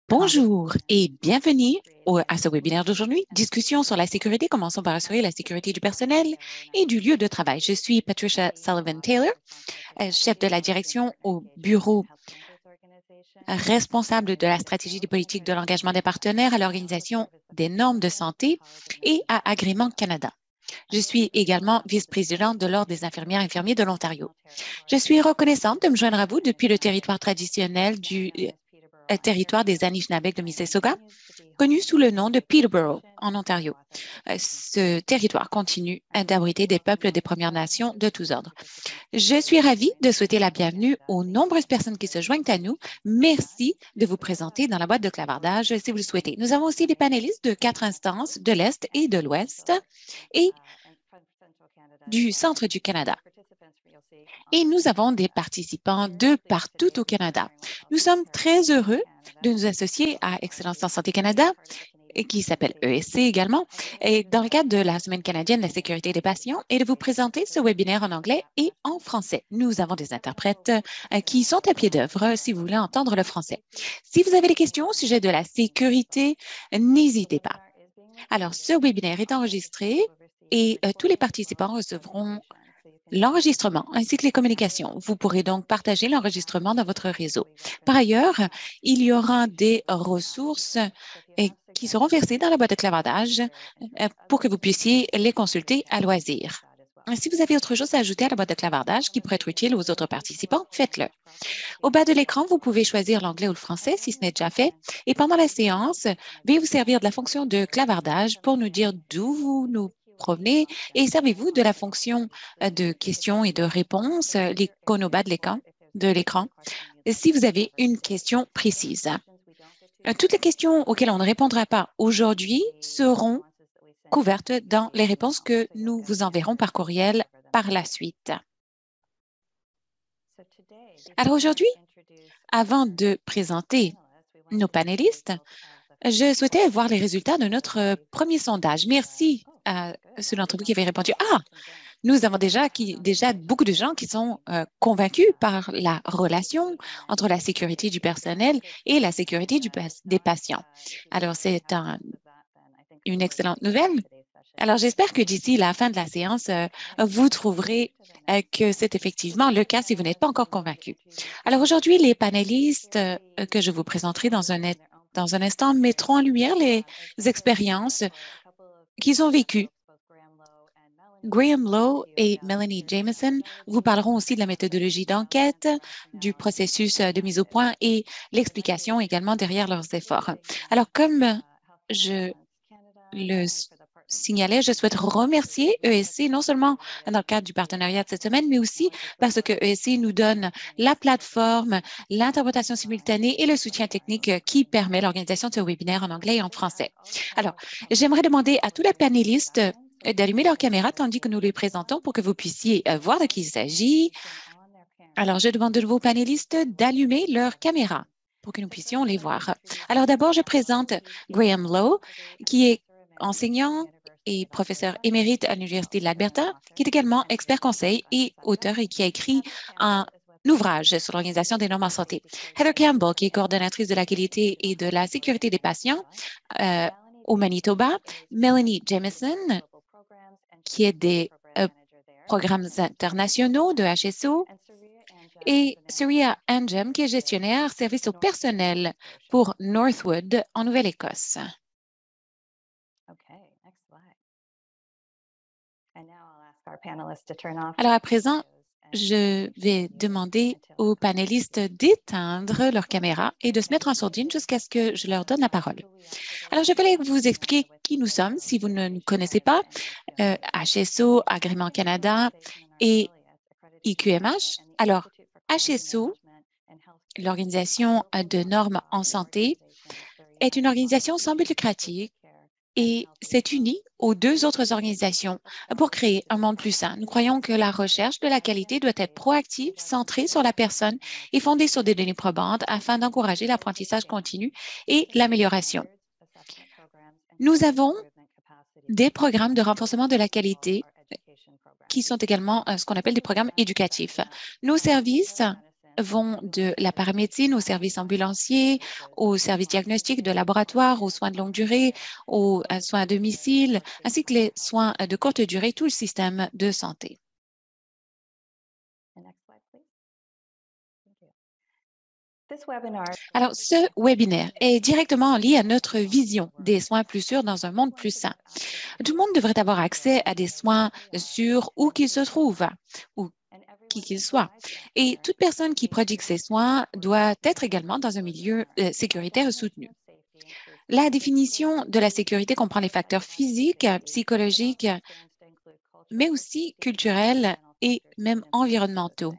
Bonjour et bienvenue à ce webinaire d'aujourd'hui. Discussion sur la sécurité. Commençons par assurer la sécurité du personnel et du lieu de travail. Je suis Patricia Sullivan-Taylor, chef de la direction au bureau responsable de la stratégie des politiques de l'engagement des partenaires à l'Organisation des normes de santé et à Agrément Canada. Je suis également vice-présidente de l'Ordre des infirmières et infirmiers de l'Ontario. Je suis reconnaissante de me joindre à vous depuis le territoire traditionnel du territoire des Anishinabek de Mississauga, connu sous le nom de Peterborough, en Ontario. Ce territoire continue d'abriter des peuples des Premières Nations de tous ordres. Je suis ravie de souhaiter la bienvenue aux nombreuses personnes qui se joignent à nous. Merci de vous présenter dans la boîte de clavardage si vous le souhaitez. Nous avons aussi des panélistes de 4 instances de l'Est et de l'Ouest et du centre du Canada. Et nous avons des participants de partout au Canada. Nous sommes très heureux de nous associer à Excellence en Santé Canada, qui s'appelle ESC également, et dans le cadre de la Semaine canadienne de la sécurité des patients, et de vous présenter ce webinaire en anglais et en français. Nous avons des interprètes qui sont à pied d'œuvre si vous voulez entendre le français. Si vous avez des questions au sujet de la sécurité, n'hésitez pas. Alors, ce webinaire est enregistré et tous les participants recevront l'enregistrement ainsi que les communications. Vous pourrez donc partager l'enregistrement dans votre réseau. Par ailleurs, il y aura des ressources qui seront versées dans la boîte de clavardage pour que vous puissiez les consulter à loisir. Si vous avez autre chose à ajouter à la boîte de clavardage qui pourrait être utile aux autres participants, faites-le. Au bas de l'écran, vous pouvez choisir l'anglais ou le français si ce n'est déjà fait. Et pendant la séance, veuillez vous servir de la fonction de clavardage pour nous dire d'où vous nous provenez et servez-vous de la fonction de questions et de réponses, l'icône au bas de l'écran, si vous avez une question précise. Toutes les questions auxquelles on ne répondra pas aujourd'hui seront couvertes dans les réponses que nous vous enverrons par courriel par la suite. Alors aujourd'hui, avant de présenter nos panélistes, je souhaitais voir les résultats de notre premier sondage. Merci à ceux d'entre vous qui avaient répondu. Nous avons déjà beaucoup de gens qui sont convaincus par la relation entre la sécurité du personnel et la sécurité des patients. Alors, c'est une excellente nouvelle. Alors, j'espère que d'ici la fin de la séance, vous trouverez que c'est effectivement le cas si vous n'êtes pas encore convaincu. Alors, aujourd'hui, les panélistes que je vous présenterai dans un instant mettront en lumière les expériences qu'ils ont vécues. Graham Lowe et Melanie Jameson vous parleront aussi de la méthodologie d'enquête, du processus de mise au point et l'explication également derrière leurs efforts. Alors, comme je le signalais, je souhaite remercier ESC, non seulement dans le cadre du partenariat de cette semaine, mais aussi parce que ESC nous donne la plateforme, l'interprétation simultanée et le soutien technique qui permet l'organisation de ce webinaire en anglais et en français. Alors, j'aimerais demander à tous les panélistes d'allumer leur caméra tandis que nous les présentons pour que vous puissiez voir de qui il s'agit. Alors, je demande de vos panélistes d'allumer leur caméra pour que nous puissions les voir. Alors, d'abord, je présente Graham Lowe, qui est enseignant et professeur émérite à l'Université de l'Alberta, qui est également expert conseil et auteur et qui a écrit un ouvrage sur l'organisation des normes en santé. Heather Campbell, qui est coordonnatrice de la qualité et de la sécurité des patients au Manitoba. Melanie Jameson, qui est des programmes internationaux de HSO. Et Surya Anjem, qui est gestionnaire service au personnel pour Northwood en Nouvelle-Écosse. Alors à présent, je vais demander aux panélistes d'éteindre leur caméra et de se mettre en sourdine jusqu'à ce que je leur donne la parole. Alors, je voulais vous expliquer qui nous sommes, si vous ne nous connaissez pas. HSO, Agrément Canada et IQMH. Alors, HSO, l'Organisation de normes en santé, est une organisation sans but lucratif et s'est unie aux deux autres organisations pour créer un monde plus sain. Nous croyons que la recherche de la qualité doit être proactive, centrée sur la personne et fondée sur des données probantes afin d'encourager l'apprentissage continu et l'amélioration. Nous avons des programmes de renforcement de la qualité qui sont également ce qu'on appelle des programmes éducatifs. Nos services vont de la paramédecine aux services ambulanciers, aux services diagnostiques de laboratoire, aux soins de longue durée, aux soins à domicile, ainsi que les soins de courte durée, tout le système de santé. Alors, ce webinaire est directement lié à notre vision des soins plus sûrs dans un monde plus sain. Tout le monde devrait avoir accès à des soins sûrs où qu'ils se trouvent, ou qui qu'il soit. Et toute personne qui prodigue ces soins doit être également dans un milieu sécuritaire et soutenu. La définition de la sécurité comprend les facteurs physiques, psychologiques, mais aussi culturels et même environnementaux.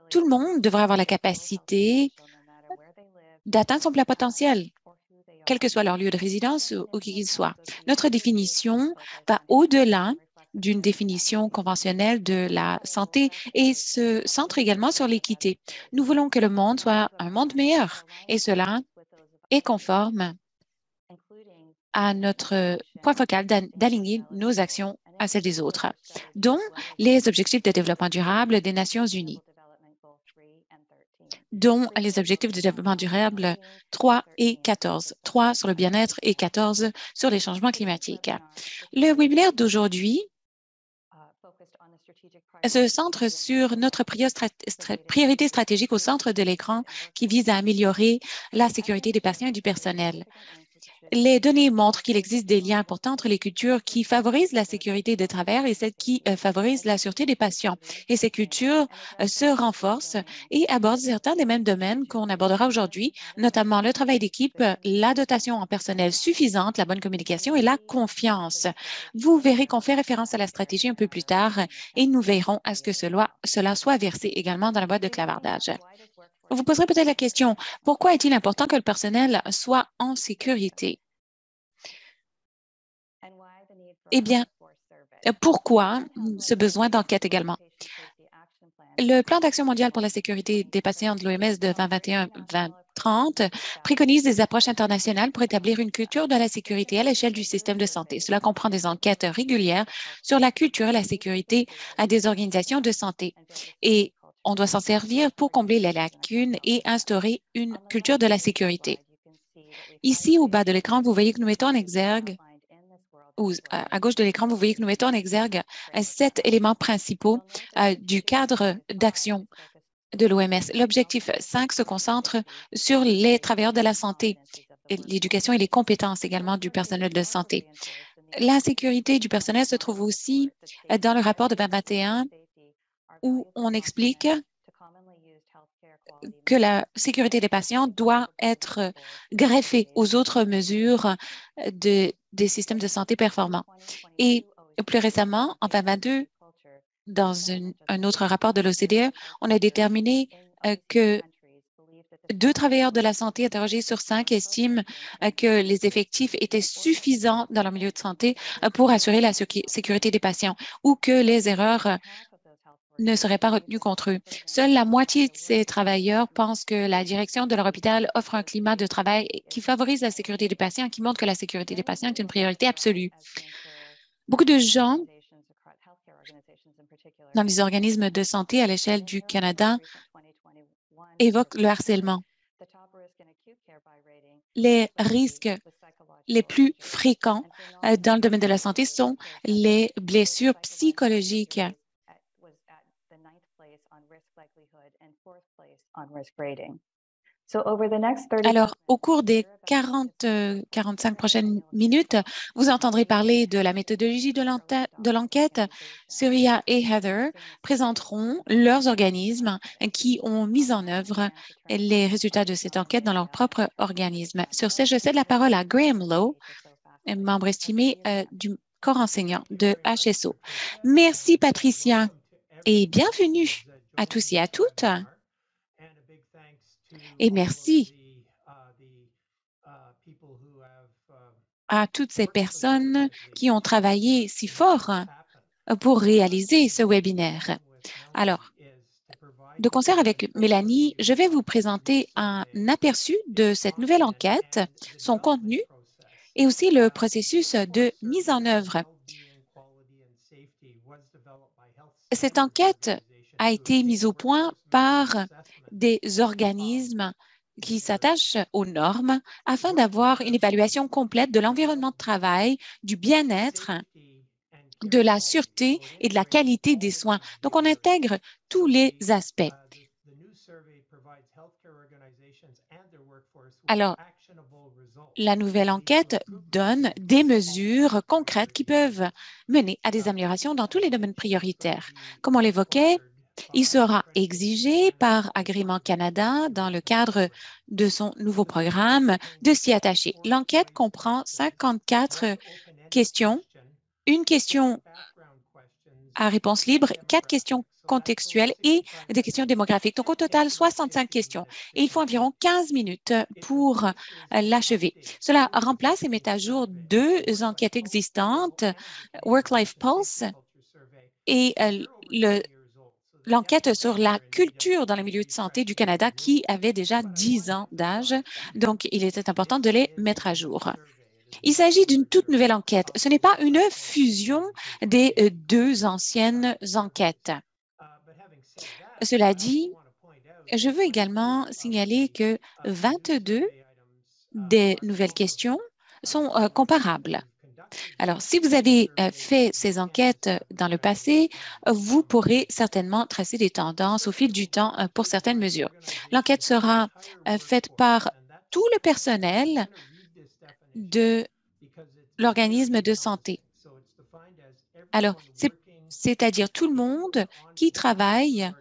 Tout le monde devrait avoir la capacité d'atteindre son plein potentiel, quel que soit leur lieu de résidence ou qui qu'il soit. Notre définition va au-delà d'une définition conventionnelle de la santé et se centre également sur l'équité. Nous voulons que le monde soit un monde meilleur et cela est conforme à notre point focal d'aligner nos actions à celles des autres, dont les objectifs de développement durable des Nations unies, dont les objectifs de développement durable 3 et 14. 3 sur le bien-être et 14 sur les changements climatiques. Le webinaire d'aujourd'hui se centre sur notre priorité stratégique au centre de l'écran qui vise à améliorer la sécurité des patients et du personnel. Les données montrent qu'il existe des liens importants entre les cultures qui favorisent la sécurité de travers et celles qui favorisent la sûreté des patients. Et ces cultures se renforcent et abordent certains des mêmes domaines qu'on abordera aujourd'hui, notamment le travail d'équipe, la dotation en personnel suffisante, la bonne communication et la confiance. Vous verrez qu'on fait référence à la stratégie un peu plus tard et nous veillerons à ce que cela soit versé également dans la boîte de clavardage. Vous poserez peut-être la question, pourquoi est-il important que le personnel soit en sécurité? Eh bien, pourquoi ce besoin d'enquête également? Le plan d'action mondial pour la sécurité des patients de l'OMS de 2021-2030 préconise des approches internationales pour établir une culture de la sécurité à l'échelle du système de santé. Cela comprend des enquêtes régulières sur la culture et la sécurité à des organisations de santé. Et on doit s'en servir pour combler les lacunes et instaurer une culture de la sécurité. Ici, au bas de l'écran, vous voyez que nous mettons en exergue ou à gauche de l'écran, vous voyez que nous mettons en exergue 7 éléments principaux du cadre d'action de l'OMS. L'objectif 5 se concentre sur les travailleurs de la santé, l'éducation et les compétences également du personnel de santé. La sécurité du personnel se trouve aussi dans le rapport de 2021 où on explique que la sécurité des patients doit être greffée aux autres mesures des systèmes de santé performants. Et plus récemment, en 2022, dans un autre rapport de l'OCDE, on a déterminé que 2 travailleurs de la santé interrogés sur 5 estiment que les effectifs étaient suffisants dans leur milieu de santé pour assurer la sécurité des patients ou que les erreurs ne seraient pas retenues contre eux. Seule la moitié de ces travailleurs pensent que la direction de leur hôpital offre un climat de travail qui favorise la sécurité des patients, qui montre que la sécurité des patients est une priorité absolue. Beaucoup de gens dans les organismes de santé à l'échelle du Canada évoquent le harcèlement. Les risques les plus fréquents dans le domaine de la santé sont les blessures psychologiques. Alors, au cours des 45 prochaines minutes, vous entendrez parler de la méthodologie de l'enquête. Surya et Heather présenteront leurs organismes qui ont mis en œuvre les résultats de cette enquête dans leur propre organisme. Sur ce, je cède la parole à Graham Lowe, membre estimé du corps enseignant de HSO. Merci, Patricia, et bienvenue à tous et à toutes. Et merci à toutes ces personnes qui ont travaillé si fort pour réaliser ce webinaire. Alors, de concert avec Mélanie, je vais vous présenter un aperçu de cette nouvelle enquête, son contenu et aussi le processus de mise en œuvre. Cette enquête a été mise au point par des organismes qui s'attachent aux normes afin d'avoir une évaluation complète de l'environnement de travail, du bien-être, de la sûreté et de la qualité des soins. Donc, on intègre tous les aspects. Alors, la nouvelle enquête donne des mesures concrètes qui peuvent mener à des améliorations dans tous les domaines prioritaires. Comme on l'évoquait, il sera exigé par Agrément Canada, dans le cadre de son nouveau programme, de s'y attacher. L'enquête comprend 54 questions, une question à réponse libre, 4 questions contextuelles et des questions démographiques. Donc, au total, 65 questions. Et il faut environ 15 minutes pour l'achever. Cela remplace et met à jour deux enquêtes existantes, Work-Life Pulse et l'enquête sur la culture dans les milieux de santé du Canada qui avait déjà 10 ans d'âge. Donc, il était important de les mettre à jour. Il s'agit d'une toute nouvelle enquête. Ce n'est pas une fusion des deux anciennes enquêtes. Cela dit, je veux également signaler que 22 des nouvelles questions sont comparables. Alors, si vous avez fait ces enquêtes dans le passé, vous pourrez certainement tracer des tendances au fil du temps pour certaines mesures. L'enquête sera faite par tout le personnel de l'organisme de santé. Alors, c'est-à-dire tout le monde qui travaille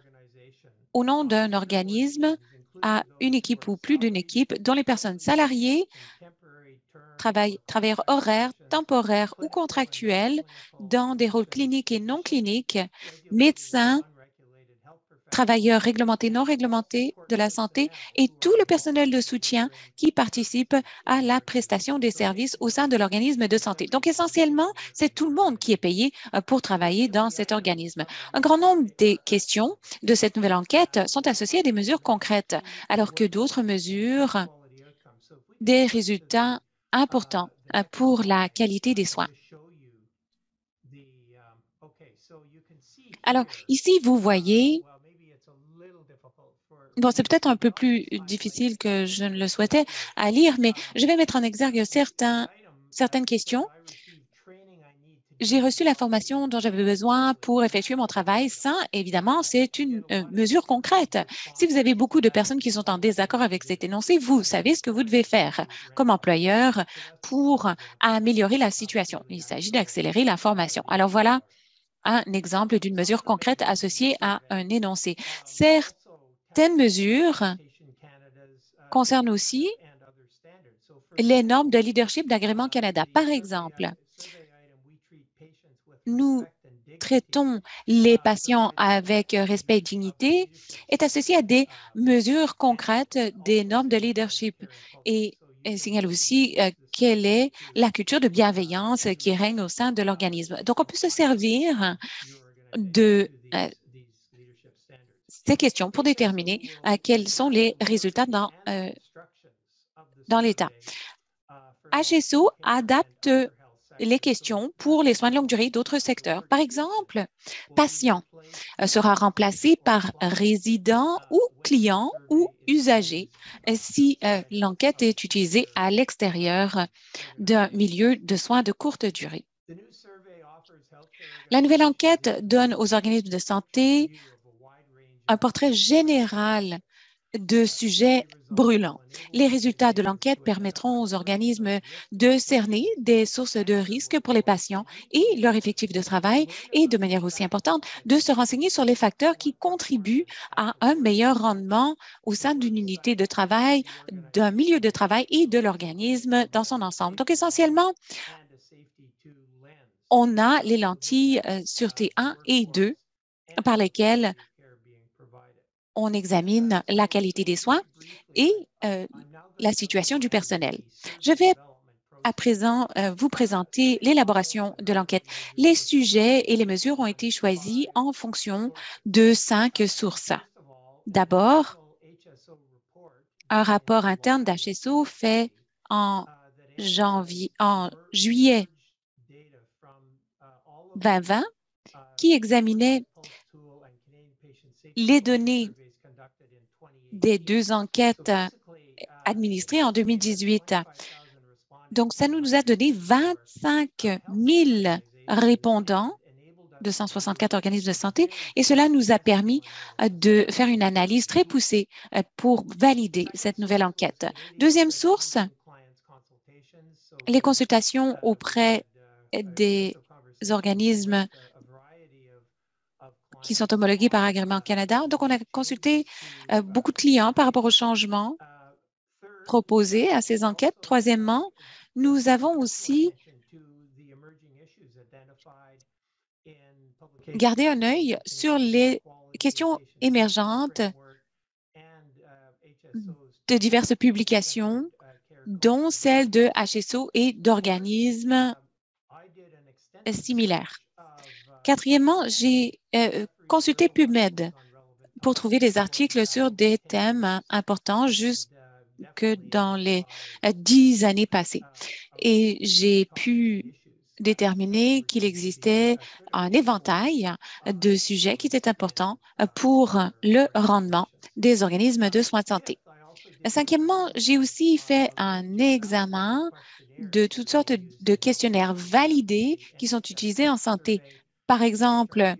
au nom d'un organisme à une équipe ou plus d'une équipe dont les personnes salariées, travailleurs horaires, temporaires ou contractuels dans des rôles cliniques et non cliniques, médecins, travailleurs réglementés, non réglementés de la santé et tout le personnel de soutien qui participe à la prestation des services au sein de l'organisme de santé. Donc, essentiellement, c'est tout le monde qui est payé pour travailler dans cet organisme. Un grand nombre des questions de cette nouvelle enquête sont associées à des mesures concrètes, alors que d'autres mesures des résultats importants pour la qualité des soins. Alors, ici, vous voyez, bon, c'est peut-être un peu plus difficile que je ne le souhaitais à lire, mais je vais mettre en exergue certaines questions. J'ai reçu la formation dont j'avais besoin pour effectuer mon travail. Ça, évidemment, c'est une mesure concrète. Si vous avez beaucoup de personnes qui sont en désaccord avec cet énoncé, vous savez ce que vous devez faire comme employeur pour améliorer la situation. Il s'agit d'accélérer la formation. Alors voilà un exemple d'une mesure concrète associée à un énoncé. Certaines mesures concernent aussi les normes de leadership d'Agrément Canada. Par exemple, nous traitons les patients avec respect et dignité est associé à des mesures concrètes des normes de leadership et elle signale aussi quelle est la culture de bienveillance qui règne au sein de l'organisme. Donc, on peut se servir de ces questions pour déterminer quels sont les résultats dans l'État. HSO adapte les questions pour les soins de longue durée d'autres secteurs. Par exemple, patient sera remplacé par résident ou client ou usager si l'enquête est utilisée à l'extérieur d'un milieu de soins de courte durée. La nouvelle enquête donne aux organismes de santé un portrait général de sujets brûlants. Les résultats de l'enquête permettront aux organismes de cerner des sources de risque pour les patients et leur effectif de travail et, de manière aussi importante, de se renseigner sur les facteurs qui contribuent à un meilleur rendement au sein d'une unité de travail, d'un milieu de travail et de l'organisme dans son ensemble. Donc, essentiellement, on a les lentilles sûreté 1 et 2 par lesquelles on examine la qualité des soins et la situation du personnel. Je vais à présent vous présenter l'élaboration de l'enquête. Les sujets et les mesures ont été choisis en fonction de 5 sources. D'abord, un rapport interne d'HSO fait en juillet 2020 qui examinait les données des 2 enquêtes administrées en 2018. Donc, ça nous a donné 25 000 répondants de 164 organismes de santé et cela nous a permis de faire une analyse très poussée pour valider cette nouvelle enquête. Deuxième source, les consultations auprès des organismes qui sont homologués par Agrément Canada. Donc, on a consulté beaucoup de clients par rapport aux changements proposés à ces enquêtes. Troisièmement, nous avons aussi gardé un œil sur les questions émergentes de diverses publications, dont celles de HSO et d'organismes similaires. Quatrièmement, j'ai consulté PubMed pour trouver des articles sur des thèmes importants jusque dans les 10 années passées. Et j'ai pu déterminer qu'il existait un éventail de sujets qui étaient importants pour le rendement des organismes de soins de santé. Cinquièmement, j'ai aussi fait un examen de toutes sortes de questionnaires validés qui sont utilisés en santé. Par exemple,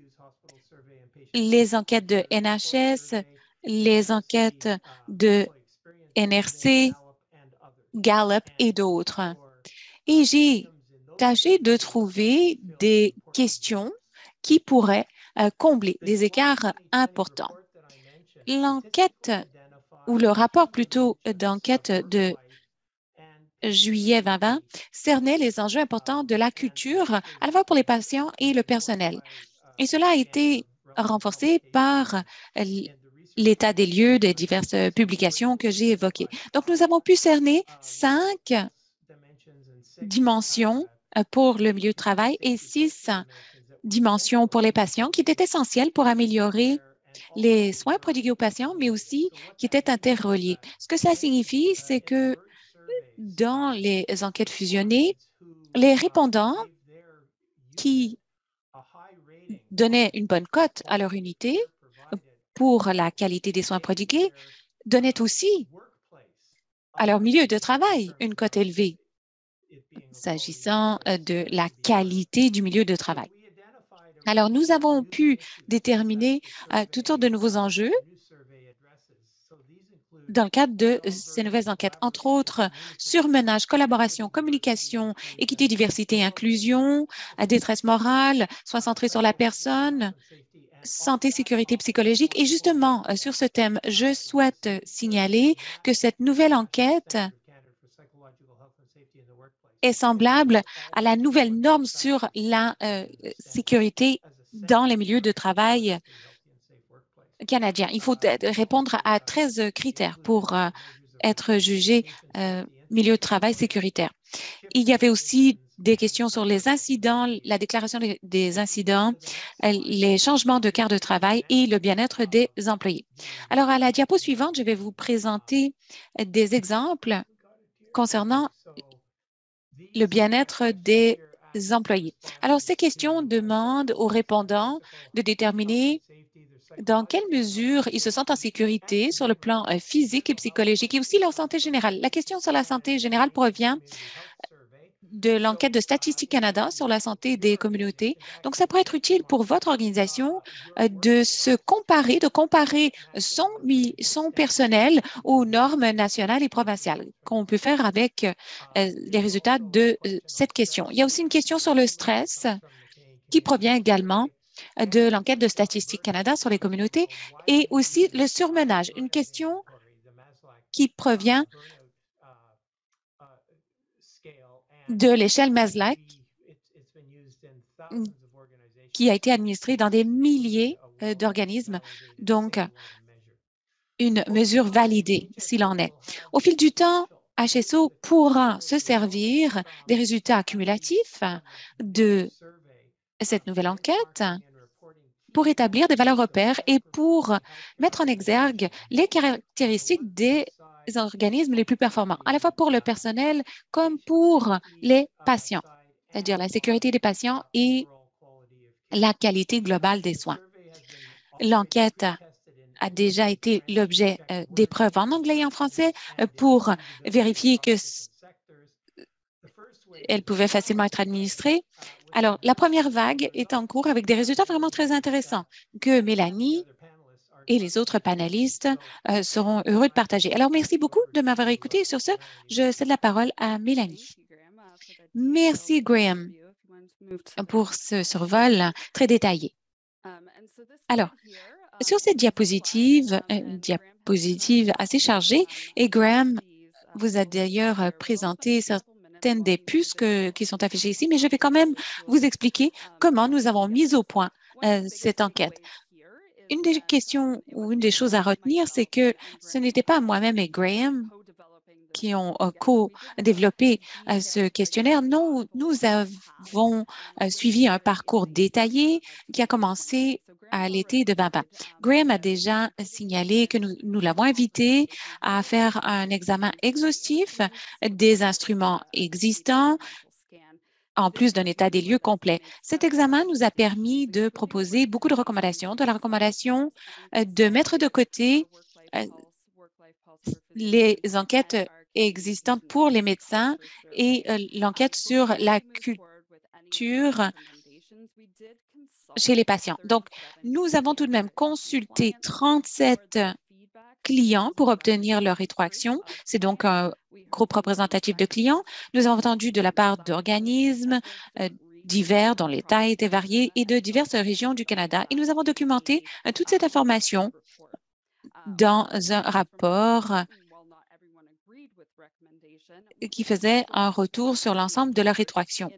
les enquêtes de NHS, les enquêtes de NRC, Gallup et d'autres. Et j'ai tâché de trouver des questions qui pourraient combler des écarts importants. L'enquête ou le rapport plutôt d'enquête de juillet 2020 cernait les enjeux importants de la culture à la fois pour les patients et le personnel. Et cela a été renforcé par l'état des lieux des diverses publications que j'ai évoquées. Donc, nous avons pu cerner 5 dimensions pour le milieu de travail et 6 dimensions pour les patients qui étaient essentielles pour améliorer les soins prodigués aux patients, mais aussi qui étaient interreliés. Ce que ça signifie, c'est que dans les enquêtes fusionnées, les répondants qui donnaient une bonne cote à leur unité pour la qualité des soins prodigués donnaient aussi à leur milieu de travail une cote élevée s'agissant de la qualité du milieu de travail. Alors, nous avons pu déterminer toutes sortes de nouveaux enjeux dans le cadre de ces nouvelles enquêtes, entre autres surmenage, collaboration, communication, équité, diversité, inclusion, détresse morale, soins centrés sur la personne, santé, sécurité psychologique. Et justement, sur ce thème, je souhaite signaler que cette nouvelle enquête est semblable à la nouvelle norme sur la sécurité dans les milieux de travail canadiens. Il faut répondre à 13 critères pour être jugé milieu de travail sécuritaire. Il y avait aussi des questions sur les incidents, la déclaration des incidents, les changements de quart de travail et le bien-être des employés. Alors, à la diapo suivante, je vais vous présenter des exemples concernant le bien-être des employés. Alors, ces questions demandent aux répondants de déterminer dans quelle mesure ils se sentent en sécurité sur le plan physique et psychologique et aussi leur santé générale. La question sur la santé générale provient de l'enquête de Statistique Canada sur la santé des communautés. Donc, ça pourrait être utile pour votre organisation de se comparer, de comparer son personnel aux normes nationales et provinciales qu'on peut faire avec les résultats de cette question. Il y a aussi une question sur le stress qui provient également de l'enquête de Statistique Canada sur les communautés et aussi le surmenage, une question qui provient de l'échelle Maslach qui a été administrée dans des milliers d'organismes, donc une mesure validée s'il en est. Au fil du temps, HSO pourra se servir des résultats accumulatifs de cette nouvelle enquête pour établir des valeurs repères et pour mettre en exergue les caractéristiques des organismes les plus performants, à la fois pour le personnel comme pour les patients, c'est-à-dire la sécurité des patients et la qualité globale des soins. L'enquête a déjà été l'objet d'épreuves en anglais et en français pour vérifier que elle pouvait facilement être administrée. Alors, la première vague est en cours avec des résultats vraiment très intéressants que Mélanie et les autres panélistes seront heureux de partager. Alors, merci beaucoup de m'avoir écouté. Sur ce, je cède la parole à Mélanie. Merci, Graham, pour ce survol très détaillé. Alors, sur cette diapositive, une diapositive assez chargée, et Graham vous a d'ailleurs présenté certaines des puces qui sont affichées ici, mais je vais quand même vous expliquer comment nous avons mis au point cette enquête. Une des questions ou une des choses à retenir, c'est que ce n'était pas moi-même et Graham qui ont co-développé ce questionnaire. Non, nous avons suivi un parcours détaillé qui a commencé à l'été de 2020. Graham a déjà signalé que nous l'avons invité à faire un examen exhaustif des instruments existants, en plus d'un état des lieux complet. Cet examen nous a permis de proposer beaucoup de recommandations, de la recommandation de mettre de côté les enquêtes existantes pour les médecins et l'enquête sur la culture chez les patients. Donc, nous avons tout de même consulté 37 clients pour obtenir leur rétroaction. C'est donc un groupe représentatif de clients. Nous avons entendu de la part d'organismes divers dont les tailles étaient variées et de diverses régions du Canada. Et nous avons documenté toute cette information dans un rapport qui faisait un retour sur l'ensemble de leur rétroaction.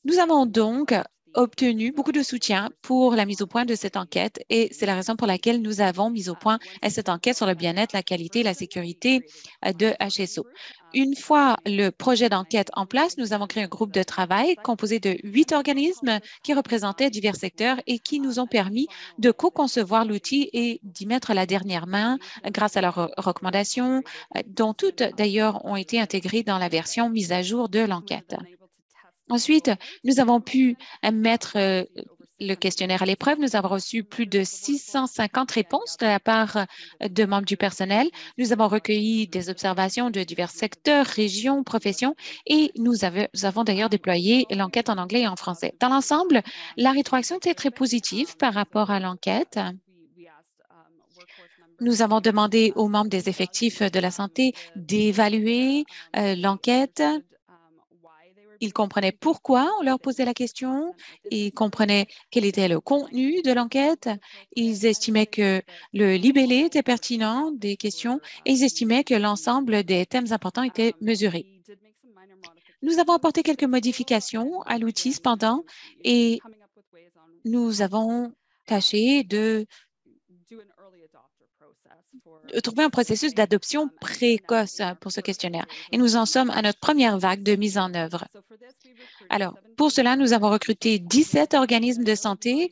Nous avons donc obtenu beaucoup de soutien pour la mise au point de cette enquête et c'est la raison pour laquelle nous avons mis au point cette enquête sur le bien-être, la qualité et la sécurité de HSO. Une fois le projet d'enquête en place, nous avons créé un groupe de travail composé de 8 organismes qui représentaient divers secteurs et qui nous ont permis de co-concevoir l'outil et d'y mettre la dernière main grâce à leurs recommandations, dont toutes d'ailleurs ont été intégrées dans la version mise à jour de l'enquête. Ensuite, nous avons pu mettre le questionnaire à l'épreuve. Nous avons reçu plus de 650 réponses de la part de membres du personnel. Nous avons recueilli des observations de divers secteurs, régions, professions et nous avons d'ailleurs déployé l'enquête en anglais et en français. Dans l'ensemble, la rétroaction était très positive par rapport à l'enquête. Nous avons demandé aux membres des effectifs de la santé d'évaluer l'enquête. Ils comprenaient pourquoi on leur posait la question, ils comprenaient quel était le contenu de l'enquête, ils estimaient que le libellé était pertinent des questions et ils estimaient que l'ensemble des thèmes importants étaient mesurés. Nous avons apporté quelques modifications à l'outil cependant et nous avons tâché de trouver un processus d'adoption précoce pour ce questionnaire. Et nous en sommes à notre première vague de mise en œuvre. Alors, pour cela, nous avons recruté 17 organismes de santé.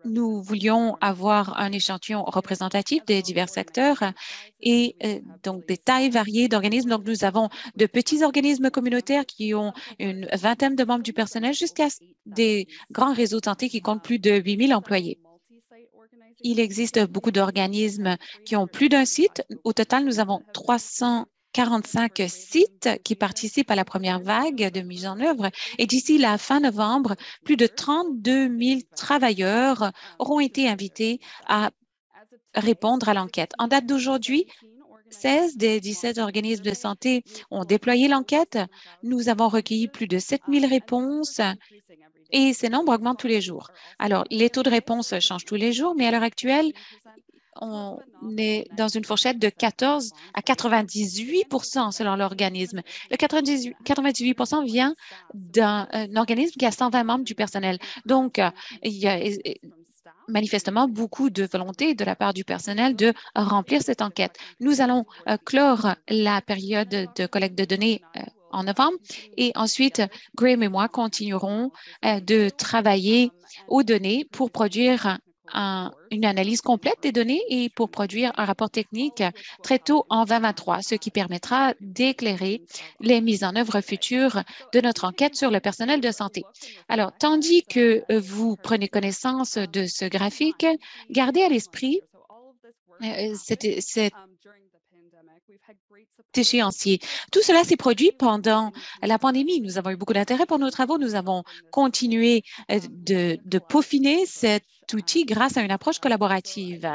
Nous voulions avoir un échantillon représentatif des divers secteurs et donc des tailles variées d'organismes. Donc, nous avons de petits organismes communautaires qui ont une vingtaine de membres du personnel jusqu'à des grands réseaux de santé qui comptent plus de 8 000 employés. Il existe beaucoup d'organismes qui ont plus d'un site. Au total, nous avons 345 sites qui participent à la première vague de mise en œuvre. Et d'ici la fin novembre, plus de 32 000 travailleurs auront été invités à répondre à l'enquête. En date d'aujourd'hui, 16 des 17 organismes de santé ont déployé l'enquête. Nous avons recueilli plus de 7 000 réponses et ces nombres augmentent tous les jours. Alors, les taux de réponse changent tous les jours, mais à l'heure actuelle, on est dans une fourchette de 14 à 98 selon l'organisme. Le 98 vient d'un organisme qui a 120 membres du personnel. Donc, il y a manifestement beaucoup de volonté de la part du personnel de remplir cette enquête. Nous allons clore la période de collecte de données en novembre et ensuite, Graham et moi continuerons de travailler aux données pour produire une analyse complète des données et pour produire un rapport technique très tôt en 2023, ce qui permettra d'éclairer les mises en œuvre futures de notre enquête sur le personnel de santé. Alors, tandis que vous prenez connaissance de ce graphique, gardez à l'esprit cet échéancier. Tout cela s'est produit pendant la pandémie. Nous avons eu beaucoup d'intérêt pour nos travaux. Nous avons continué de peaufiner cet outil grâce à une approche collaborative.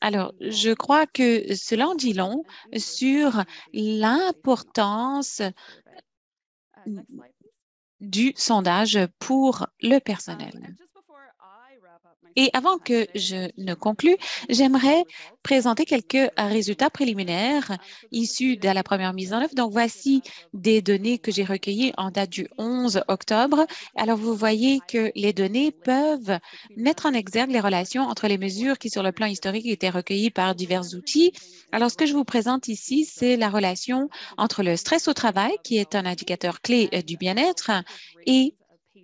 Alors, je crois que cela en dit long sur l'importance du sondage pour le personnel. Et avant que je ne conclue, j'aimerais présenter quelques résultats préliminaires issus de la première mise en œuvre. Donc, voici des données que j'ai recueillies en date du 11 octobre. Alors, vous voyez que les données peuvent mettre en exergue les relations entre les mesures qui, sur le plan historique, étaient recueillies par divers outils. Alors, ce que je vous présente ici, c'est la relation entre le stress au travail, qui est un indicateur clé du bien-être, et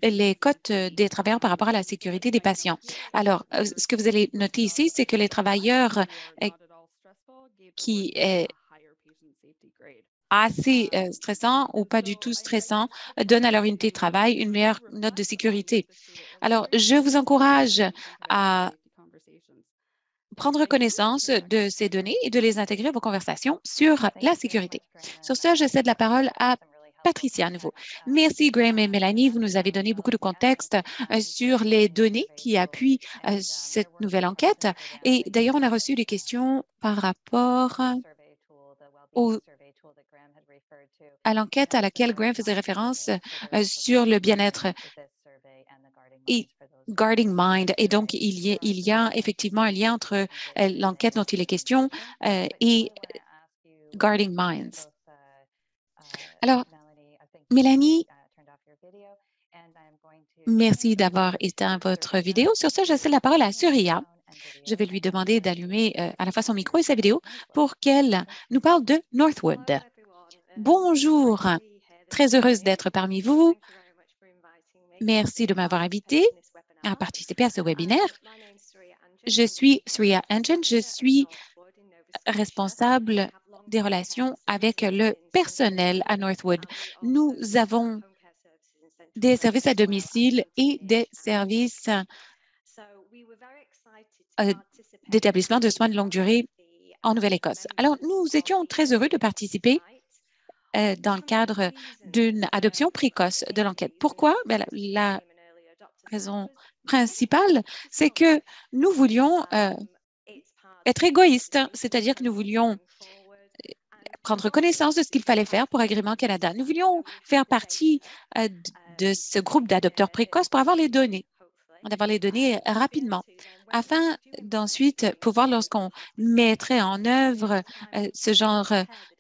les cotes des travailleurs par rapport à la sécurité des patients. Alors, ce que vous allez noter ici, c'est que les travailleurs qui est assez stressant ou pas du tout stressant donnent à leur unité de travail une meilleure note de sécurité. Alors, je vous encourage à prendre connaissance de ces données et de les intégrer à vos conversations sur la sécurité. Sur ce, je cède la parole à Patricia à nouveau. Merci, Graham et Mélanie. Vous nous avez donné beaucoup de contexte sur les données qui appuient cette nouvelle enquête. Et d'ailleurs, on a reçu des questions par rapport à l'enquête à laquelle Graham faisait référence sur le bien-être et Guarding Mind. Et donc, il y a effectivement un lien entre l'enquête dont il est question et Guarding Minds. Alors, Mélanie, merci d'avoir éteint votre vidéo. Sur ce, je cède la parole à Surya. Je vais lui demander d'allumer à la fois son micro et sa vidéo pour qu'elle nous parle de Northwood. Bonjour, très heureuse d'être parmi vous. Merci de m'avoir invité à participer à ce webinaire. Je suis Surya Anjan, je suis responsable des relations avec le personnel à Northwood. Nous avons des services à domicile et des services d'établissement de soins de longue durée en Nouvelle-Écosse. Alors, nous étions très heureux de participer dans le cadre d'une adoption précoce de l'enquête. Pourquoi? Bien, la raison principale, c'est que nous voulions être égoïstes, c'est-à-dire que nous voulions prendre connaissance de ce qu'il fallait faire pour Agrément Canada. Nous voulions faire partie de ce groupe d'adopteurs précoces pour avoir les données, rapidement, afin d'ensuite pouvoir, lorsqu'on mettrait en œuvre ce genre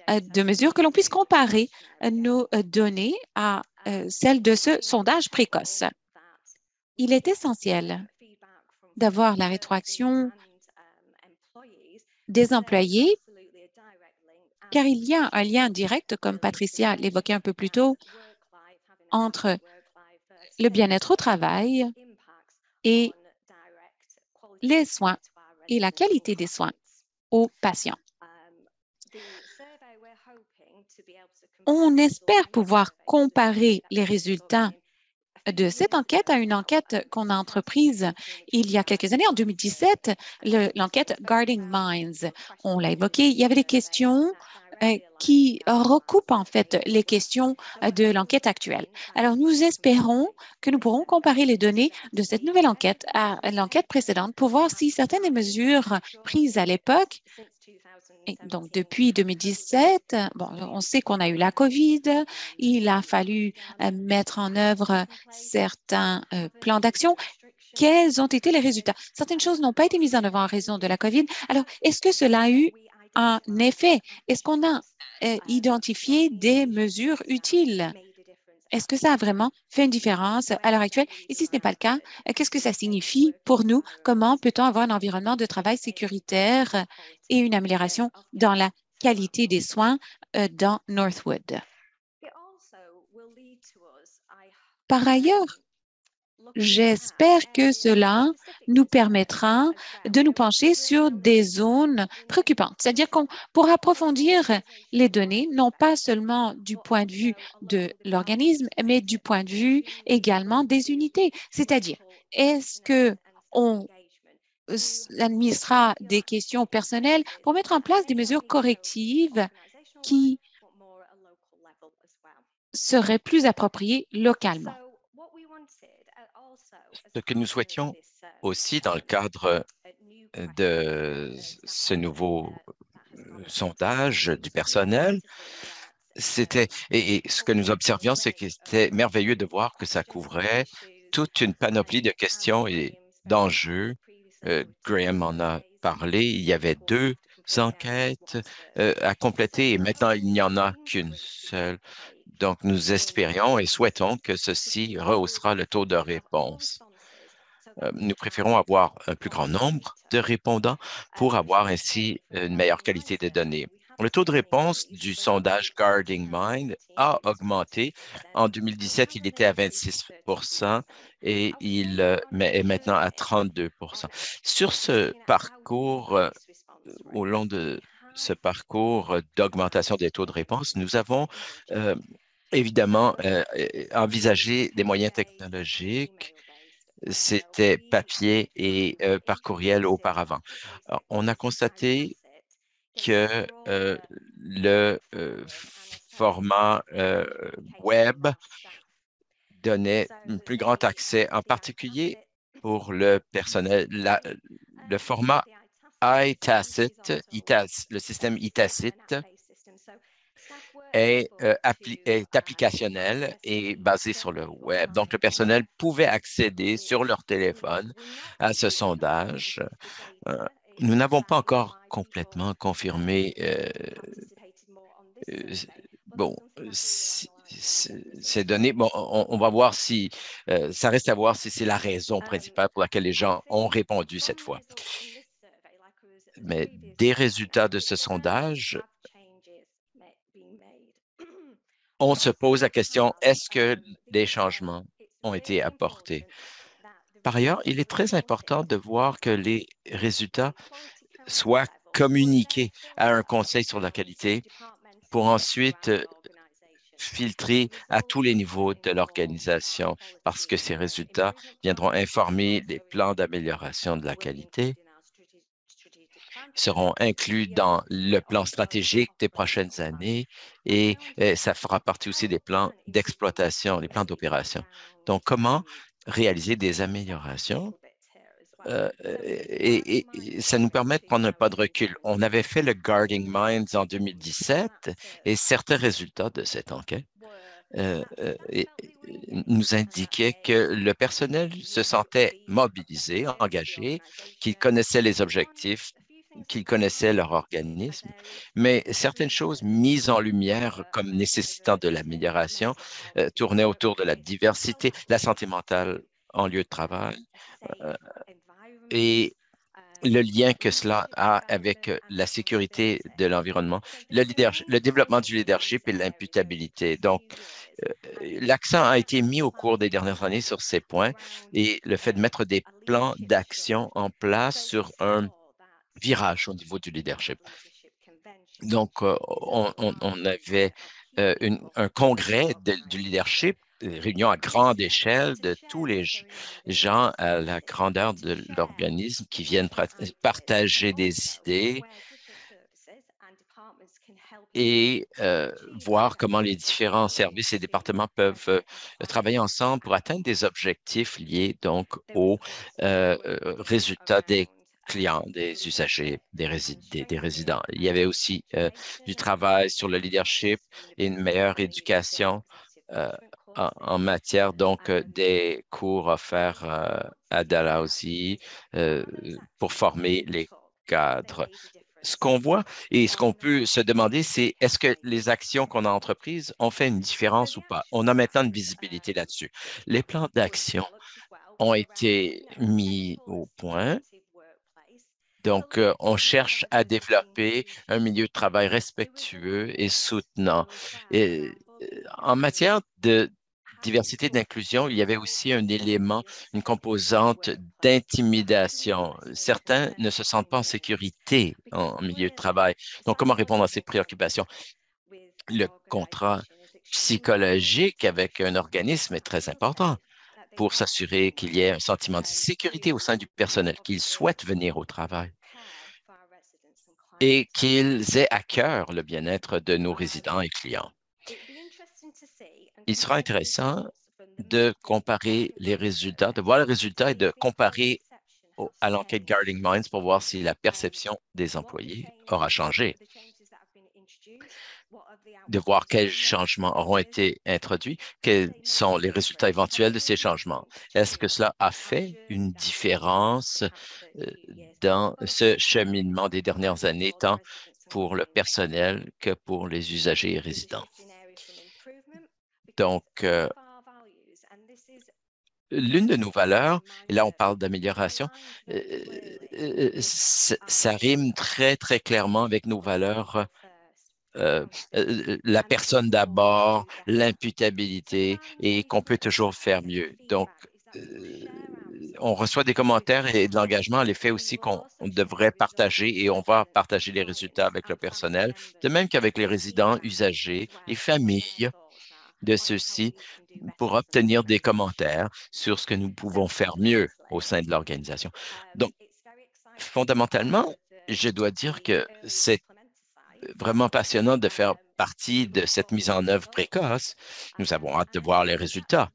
de mesures, que l'on puisse comparer nos données à celles de ce sondage précoce. Il est essentiel d'avoir la rétroaction des employés, car il y a un lien direct, comme Patricia l'évoquait un peu plus tôt, entre le bien-être au travail et les soins et la qualité des soins aux patients. On espère pouvoir comparer les résultats de cette enquête à une enquête qu'on a entreprise il y a quelques années, en 2017, l'enquête Guarding Minds. On l'a évoqué, il y avait des questions qui recoupent en fait les questions de l'enquête actuelle. Alors, nous espérons que nous pourrons comparer les données de cette nouvelle enquête à l'enquête précédente pour voir si certaines des mesures prises à l'époque, donc depuis 2017, bon, on sait qu'on a eu la COVID, il a fallu mettre en œuvre certains plans d'action. Quels ont été les résultats? Certaines choses n'ont pas été mises en œuvre en raison de la COVID. Alors, est-ce que cela a eu un effet? Est-ce qu'on a identifié des mesures utiles? Est-ce que ça a vraiment fait une différence à l'heure actuelle? Et si ce n'est pas le cas, qu'est-ce que ça signifie pour nous? Comment peut-on avoir un environnement de travail sécuritaire et une amélioration dans la qualité des soins dans Northwood? Par ailleurs, J'espère que cela nous permettra de nous pencher sur des zones préoccupantes, c'est-à-dire qu'on pourra approfondir les données, non pas seulement du point de vue de l'organisme, mais du point de vue également des unités, c'est-à-dire est-ce que on administrera des questions personnelles pour mettre en place des mesures correctives qui seraient plus appropriées localement. Ce que nous souhaitions aussi dans le cadre de ce nouveau sondage du personnel, et ce que nous observions, c'est que c'était merveilleux de voir que ça couvrait toute une panoplie de questions et d'enjeux. Graham en a parlé. Il y avait deux enquêtes à compléter et maintenant il n'y en a qu'une seule. Donc, nous espérions et souhaitons que ceci rehaussera le taux de réponse. Nous préférons avoir un plus grand nombre de répondants pour avoir ainsi une meilleure qualité des données. Le taux de réponse du sondage Guarding Mind a augmenté. En 2017, il était à 26 et est maintenant à 32. Sur ce parcours, au long de ce parcours d'augmentation des taux de réponse, nous avons euh, évidemment envisagé des moyens technologiques. C'était papier et par courriel auparavant. Alors, on a constaté que le format web donnait un plus grand accès, en particulier pour le personnel. Le format le système iTacit est applicationnel et basé sur le web. Donc, le personnel pouvait accéder sur leur téléphone à ce sondage. Euh, Nous n'avons pas encore complètement confirmé euh, bon, ces données. Bon, on va voir si ça reste à voir si c'est la raison principale pour laquelle les gens ont répondu cette fois. Mais des résultats de ce sondage, on se pose la question, est-ce que des changements ont été apportés? Par ailleurs, il est très important de voir que les résultats soient communiqués à un conseil sur la qualité pour ensuite filtrer à tous les niveaux de l'organisation parce que ces résultats viendront informer les plans d'amélioration de la qualité, seront inclus dans le plan stratégique des prochaines années et ça fera partie aussi des plans d'exploitation, les plans d'opération. Donc, comment réaliser des améliorations et ça nous permet de prendre un pas de recul. On avait fait le Guarding Minds en 2017 et certains résultats de cette enquête nous indiquaient que le personnel se sentait mobilisé, engagé, qu'il connaissait les objectifs, qu'ils connaissaient leur organisme, mais certaines choses mises en lumière comme nécessitant de l'amélioration tournaient autour de la diversité, la santé mentale en lieu de travail et le lien que cela a avec la sécurité de l'environnement, le développement du leadership et l'imputabilité. Donc, l'accent a été mis au cours des dernières années sur ces points et le fait de mettre des plans d'action en place sur un virage au niveau du leadership. Donc, on avait un congrès du leadership, une réunion à grande échelle de tous les gens à la grandeur de l'organisme qui viennent partager des idées et voir comment les différents services et départements peuvent travailler ensemble pour atteindre des objectifs liés donc aux résultats des clients, des usagers, des résidents. Il y avait aussi du travail sur le leadership et une meilleure éducation euh, en matière donc des cours offerts à Dalhousie pour former les cadres. Ce qu'on voit et ce qu'on peut se demander, c'est est-ce que les actions qu'on a entreprises ont fait une différence ou pas? On a maintenant une visibilité là-dessus. Les plans d'action ont été mis au point. Donc, on cherche à développer un milieu de travail respectueux et soutenant. Et, en matière diversité d'inclusion, il y avait aussi un élément, une composante d'intimidation. Certains ne se sentent pas en sécurité en milieu de travail. Donc, comment répondre à ces préoccupations? Le contrat psychologique avec un organisme est très important pour s'assurer qu'il y ait un sentiment de sécurité au sein du personnel, qu'ils souhaitent venir au travail et qu'ils aient à cœur le bien-être de nos résidents et clients. Il sera intéressant de comparer les résultats, de voir les résultats et de comparer à l'enquête Guarding Minds pour voir si la perception des employés aura changé, de voir quels changements auront été introduits, quels sont les résultats éventuels de ces changements. Est-ce que cela a fait une différence euh, dans ce cheminement des dernières années, tant pour le personnel que pour les usagers et résidents? Donc, l'une de nos valeurs, et là on parle d'amélioration, ça rime très, très clairement avec nos valeurs, la personne d'abord, l'imputabilité et qu'on peut toujours faire mieux. Donc, on reçoit des commentaires et de l'engagement à l'effet aussi qu'on devrait partager et on va partager les résultats avec le personnel, de même qu'avec les résidents, usagers et familles de ceux-ci pour obtenir des commentaires sur ce que nous pouvons faire mieux au sein de l'organisation. Donc, fondamentalement, je dois dire que c'est vraiment passionnant de faire partie de cette mise en œuvre précoce. Nous avons hâte de voir les résultats.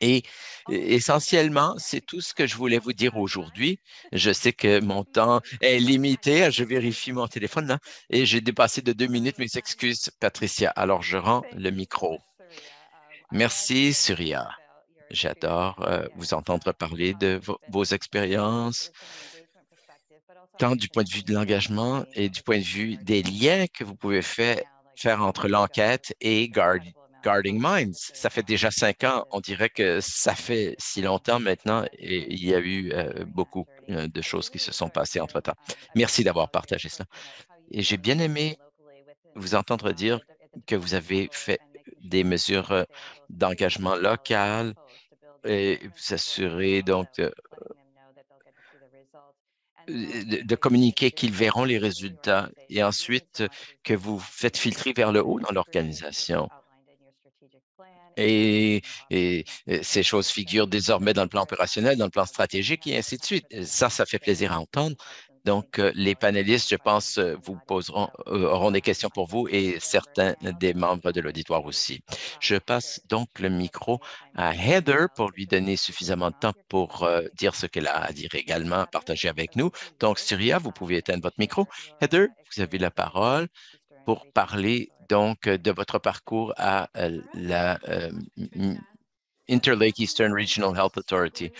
Et essentiellement, c'est tout ce que je voulais vous dire aujourd'hui. Je sais que mon temps est limité. Je vérifie mon téléphone là et j'ai dépassé de 2 minutes. Mes excuses, Patricia. Alors, je rends le micro. Merci, Surya. J'adore vous entendre parler de vos expériences, tant du point de vue de l'engagement et du point de vue des liens que vous pouvez faire entre l'enquête et Guarding Minds. Ça fait déjà 5 ans. On dirait que ça fait si longtemps maintenant et il y a eu beaucoup de choses qui se sont passées entre-temps. Merci d'avoir partagé cela. Et j'ai bien aimé vous entendre dire que vous avez fait des mesures d'engagement local et vous assurer donc de communiquer qu'ils verront les résultats et ensuite que vous faites filtrer vers le haut dans l'organisation. Et ces choses figurent désormais dans le plan opérationnel, dans le plan stratégique et ainsi de suite. Ça fait plaisir à entendre. Donc, les panélistes, je pense, auront des questions pour vous et certains des membres de l'auditoire aussi. Je passe donc le micro à Heather pour lui donner suffisamment de temps pour dire ce qu'elle a à dire également, partager avec nous. Donc, Surya, vous pouvez éteindre votre micro. Heather, vous avez la parole pour parler donc de votre parcours à la Interlake Eastern Regional Health Authority.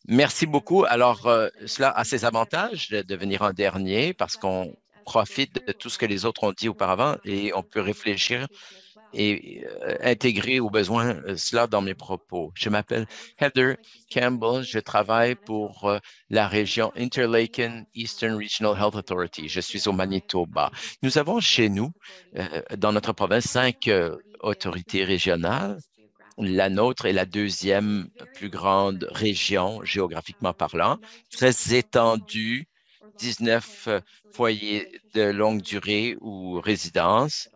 Merci beaucoup. Alors, cela a ses avantages de venir en dernier parce qu'on profite de tout ce que les autres ont dit auparavant et on peut réfléchir et intégrer au besoin cela dans mes propos. Je m'appelle Heather Campbell. Je travaille pour la région Interlaken Eastern Regional Health Authority. Je suis au Manitoba. Nous avons chez nous, dans notre province, 5 autorités régionales. La nôtre est la deuxième plus grande région géographiquement parlant, très étendue, 19 foyers de longue durée ou résidence,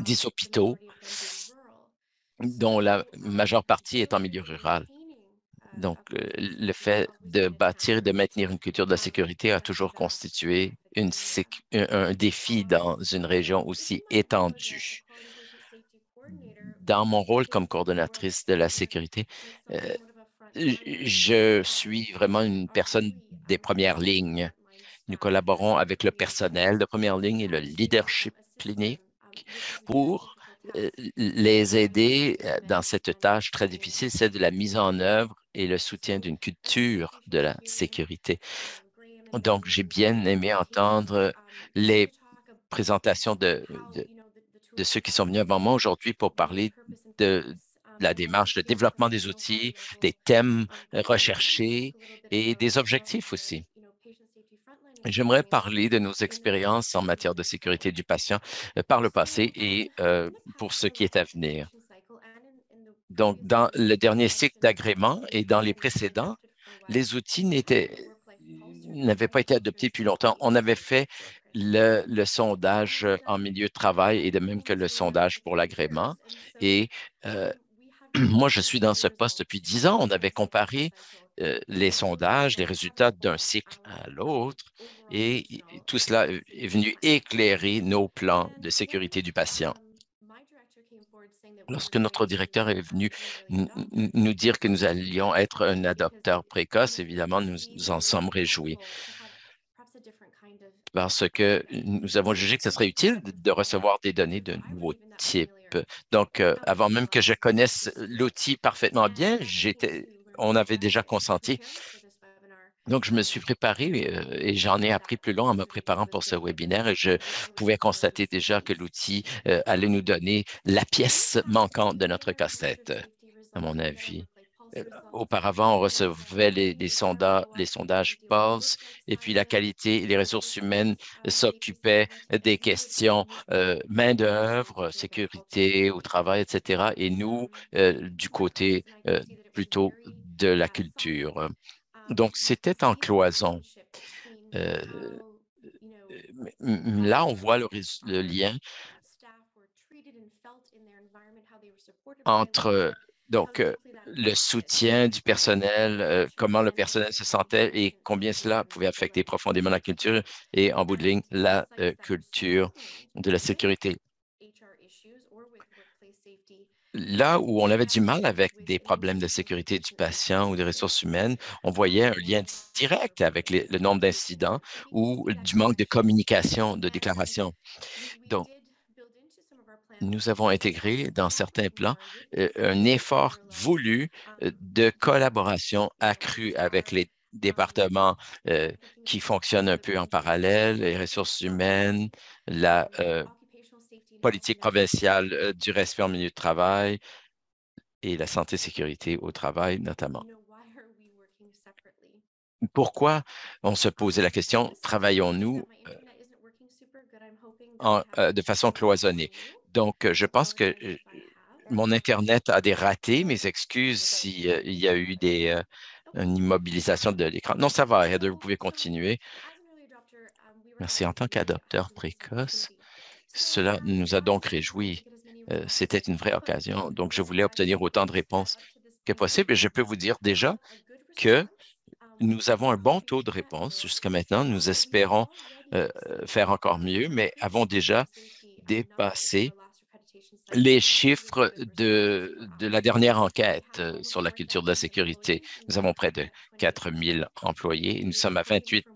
10 hôpitaux, dont la majeure partie est en milieu rural. Donc, le fait de bâtir et de maintenir une culture de la sécurité a toujours constitué un défi dans une région aussi étendue. Dans mon rôle comme coordonnatrice de la sécurité, euh, je suis vraiment une personne des premières lignes. Nous collaborons avec le personnel de première ligne et le leadership clinique pour les aider dans cette tâche très difficile, celle de la mise en œuvre et le soutien d'une culture de la sécurité. Donc, j'ai bien aimé entendre les présentations de ceux qui sont venus avant moi aujourd'hui pour parler de la démarche de développement des outils, des thèmes recherchés et des objectifs aussi. J'aimerais parler de nos expériences en matière de sécurité du patient par le passé et pour ce qui est à venir. Donc, dans le dernier cycle d'agrément et dans les précédents, les outils n'avaient pas été adoptés depuis longtemps. On avait fait le sondage en milieu de travail et de même que le sondage pour l'agrément. Et euh, moi, je suis dans ce poste depuis 10 ans. On avait comparé les sondages, les résultats d'un cycle à l'autre, et tout cela est venu éclairer nos plans de sécurité du patient. Lorsque notre directeur est venu nous dire que nous allions être un adopteur précoce, évidemment, nous en sommes réjouis parce que nous avons jugé que ce serait utile de recevoir des données de nouveau type. Donc, avant même que je connaisse l'outil parfaitement bien, on avait déjà consenti. Donc, je me suis préparé et j'en ai appris plus long en me préparant pour ce webinaire et je pouvais constater déjà que l'outil allait nous donner la pièce manquante de notre casse-tête, à mon avis. Auparavant, on recevait les sondages Pulse et puis la qualité et les ressources humaines s'occupaient des questions main-d'œuvre, sécurité au travail, etc. Et nous, du côté plutôt de la culture. Donc, c'était en cloison. Euh, Là, on voit le lien entre le soutien du personnel, comment le personnel se sentait et combien cela pouvait affecter profondément la culture et en bout de ligne, la culture de la sécurité. Là où on avait du mal avec des problèmes de sécurité du patient ou des ressources humaines, on voyait un lien direct avec le nombre d'incidents ou du manque de communication, de déclaration. Donc, nous avons intégré dans certains plans un effort voulu de collaboration accrue avec les départements qui fonctionnent un peu en parallèle, les ressources humaines, la politique provinciale du respect en milieu de travail et la santé-sécurité au travail notamment. Pourquoi on se posait la question, travaillons-nous de façon cloisonnée? Donc, je pense que mon Internet a des ratés. Mes excuses s'il y a eu une immobilisation de l'écran. Non, ça va, Heather, vous pouvez continuer. Merci. En tant qu'adopteur précoce, cela nous a donc réjouis. C'était une vraie occasion. Donc, je voulais obtenir autant de réponses que possible. Et je peux vous dire déjà que nous avons un bon taux de réponse jusqu'à maintenant. Nous espérons faire encore mieux, mais avons déjà dépassé les chiffres de la dernière enquête sur la culture de la sécurité. Nous avons près de 4 000 employés et nous sommes à 28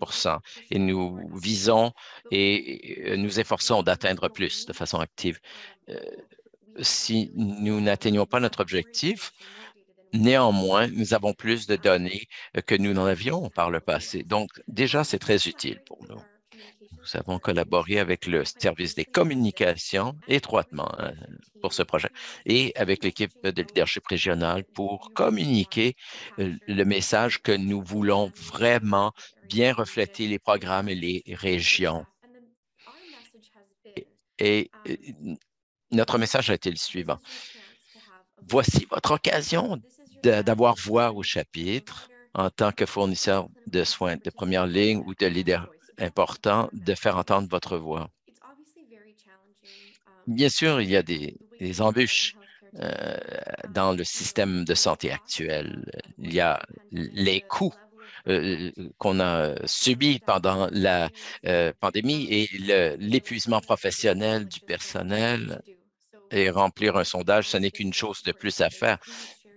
et nous visons et nous efforçons d'atteindre plus de façon active. Euh, Si nous n'atteignons pas notre objectif, néanmoins, nous avons plus de données que nous n'en avions par le passé. Donc, déjà, c'est très utile pour nous. Nous avons collaboré avec le service des communications étroitement pour ce projet et avec l'équipe de leadership régional pour communiquer le message que nous voulons vraiment bien refléter les programmes et les régions. Et notre message a été le suivant. Voici votre occasion d'avoir voix au chapitre en tant que fournisseur de soins de première ligne ou de leader important, de faire entendre votre voix. Bien sûr, il y a des embûches euh, dans le système de santé actuel. Il y a les coûts qu'on a subis pendant la pandémie et l'épuisement professionnel du personnel et remplir un sondage, ce n'est qu'une chose de plus à faire.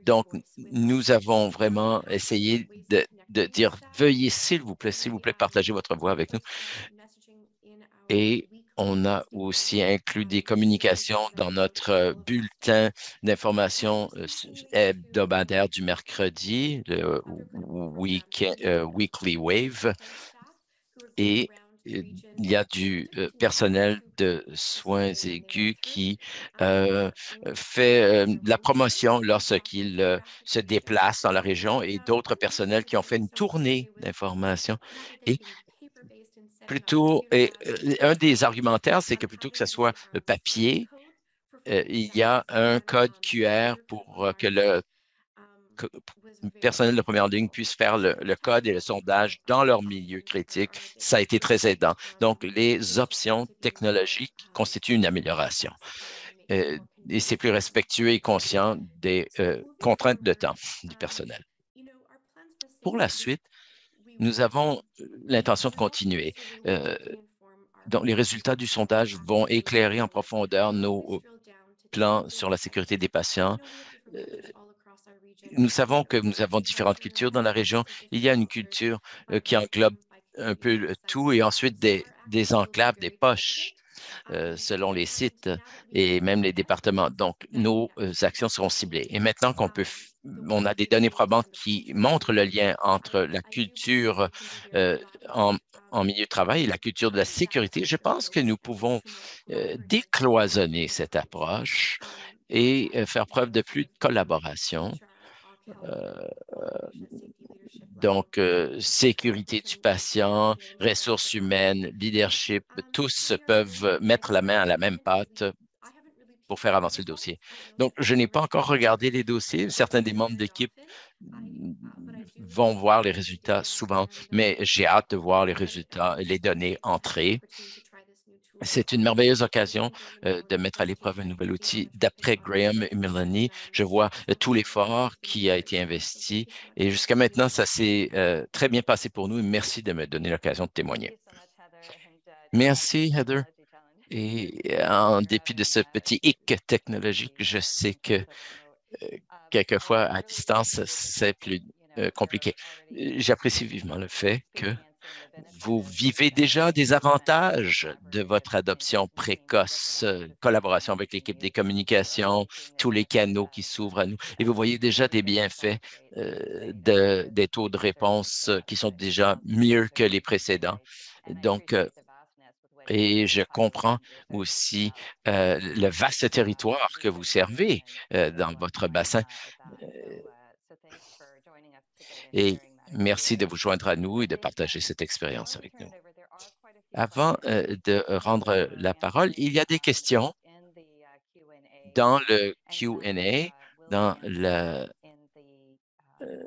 Donc, nous avons vraiment essayé de dire, veuillez, s'il vous plaît, partager votre voix avec nous. Et on a aussi inclus des communications dans notre bulletin d'information hebdomadaire du mercredi, le Weekly Wave. Et il y a du personnel de soins aigus qui euh, fait de la promotion lorsqu'il se déplace dans la région et d'autres personnels qui ont fait une tournée d'information. Et un des argumentaires, c'est que plutôt que ce soit papier, il y a un code QR pour que le personnel de première ligne puisse faire le code et le sondage dans leur milieu critique. Ça a été très aidant. Donc, les options technologiques constituent une amélioration. Euh, et c'est plus respectueux et conscient des contraintes de temps du personnel. Pour la suite, nous avons l'intention de continuer. Euh, donc, les résultats du sondage vont éclairer en profondeur nos plans sur la sécurité des patients. Euh, Nous savons que nous avons différentes cultures dans la région. Il y a une culture qui englobe un peu tout et ensuite des enclaves, des poches selon les sites et même les départements. Donc, nos actions seront ciblées. Et maintenant on a des données probantes qui montrent le lien entre la culture euh, en, en milieu de travail et la culture de la sécurité. Je pense que nous pouvons décloisonner cette approche et faire preuve de plus de collaboration. Euh, donc, sécurité du patient, ressources humaines, leadership, tous peuvent mettre la main à la même pâte pour faire avancer le dossier. Donc, je n'ai pas encore regardé les dossiers. Certains des membres d'équipe vont voir les résultats souvent, mais j'ai hâte de voir les résultats, les données entrées. C'est une merveilleuse occasion de mettre à l'épreuve un nouvel outil. D'après Graham et Melanie, je vois tout l'effort qui a été investi et jusqu'à maintenant, ça s'est très bien passé pour nous et merci de me donner l'occasion de témoigner. Merci, Heather. Et en dépit de ce petit hic technologique, je sais que quelquefois, à distance, c'est plus compliqué. J'apprécie vivement le fait que vous vivez déjà des avantages de votre adoption précoce, collaboration avec l'équipe des communications, tous les canaux qui s'ouvrent à nous. Et vous voyez déjà des bienfaits des taux de réponse qui sont déjà mieux que les précédents. Donc, et je comprends aussi le vaste territoire que vous servez dans votre bassin. Euh, Et merci de vous joindre à nous et de partager cette expérience avec nous. Avant de rendre la parole, il y a des questions dans le Q&A, dans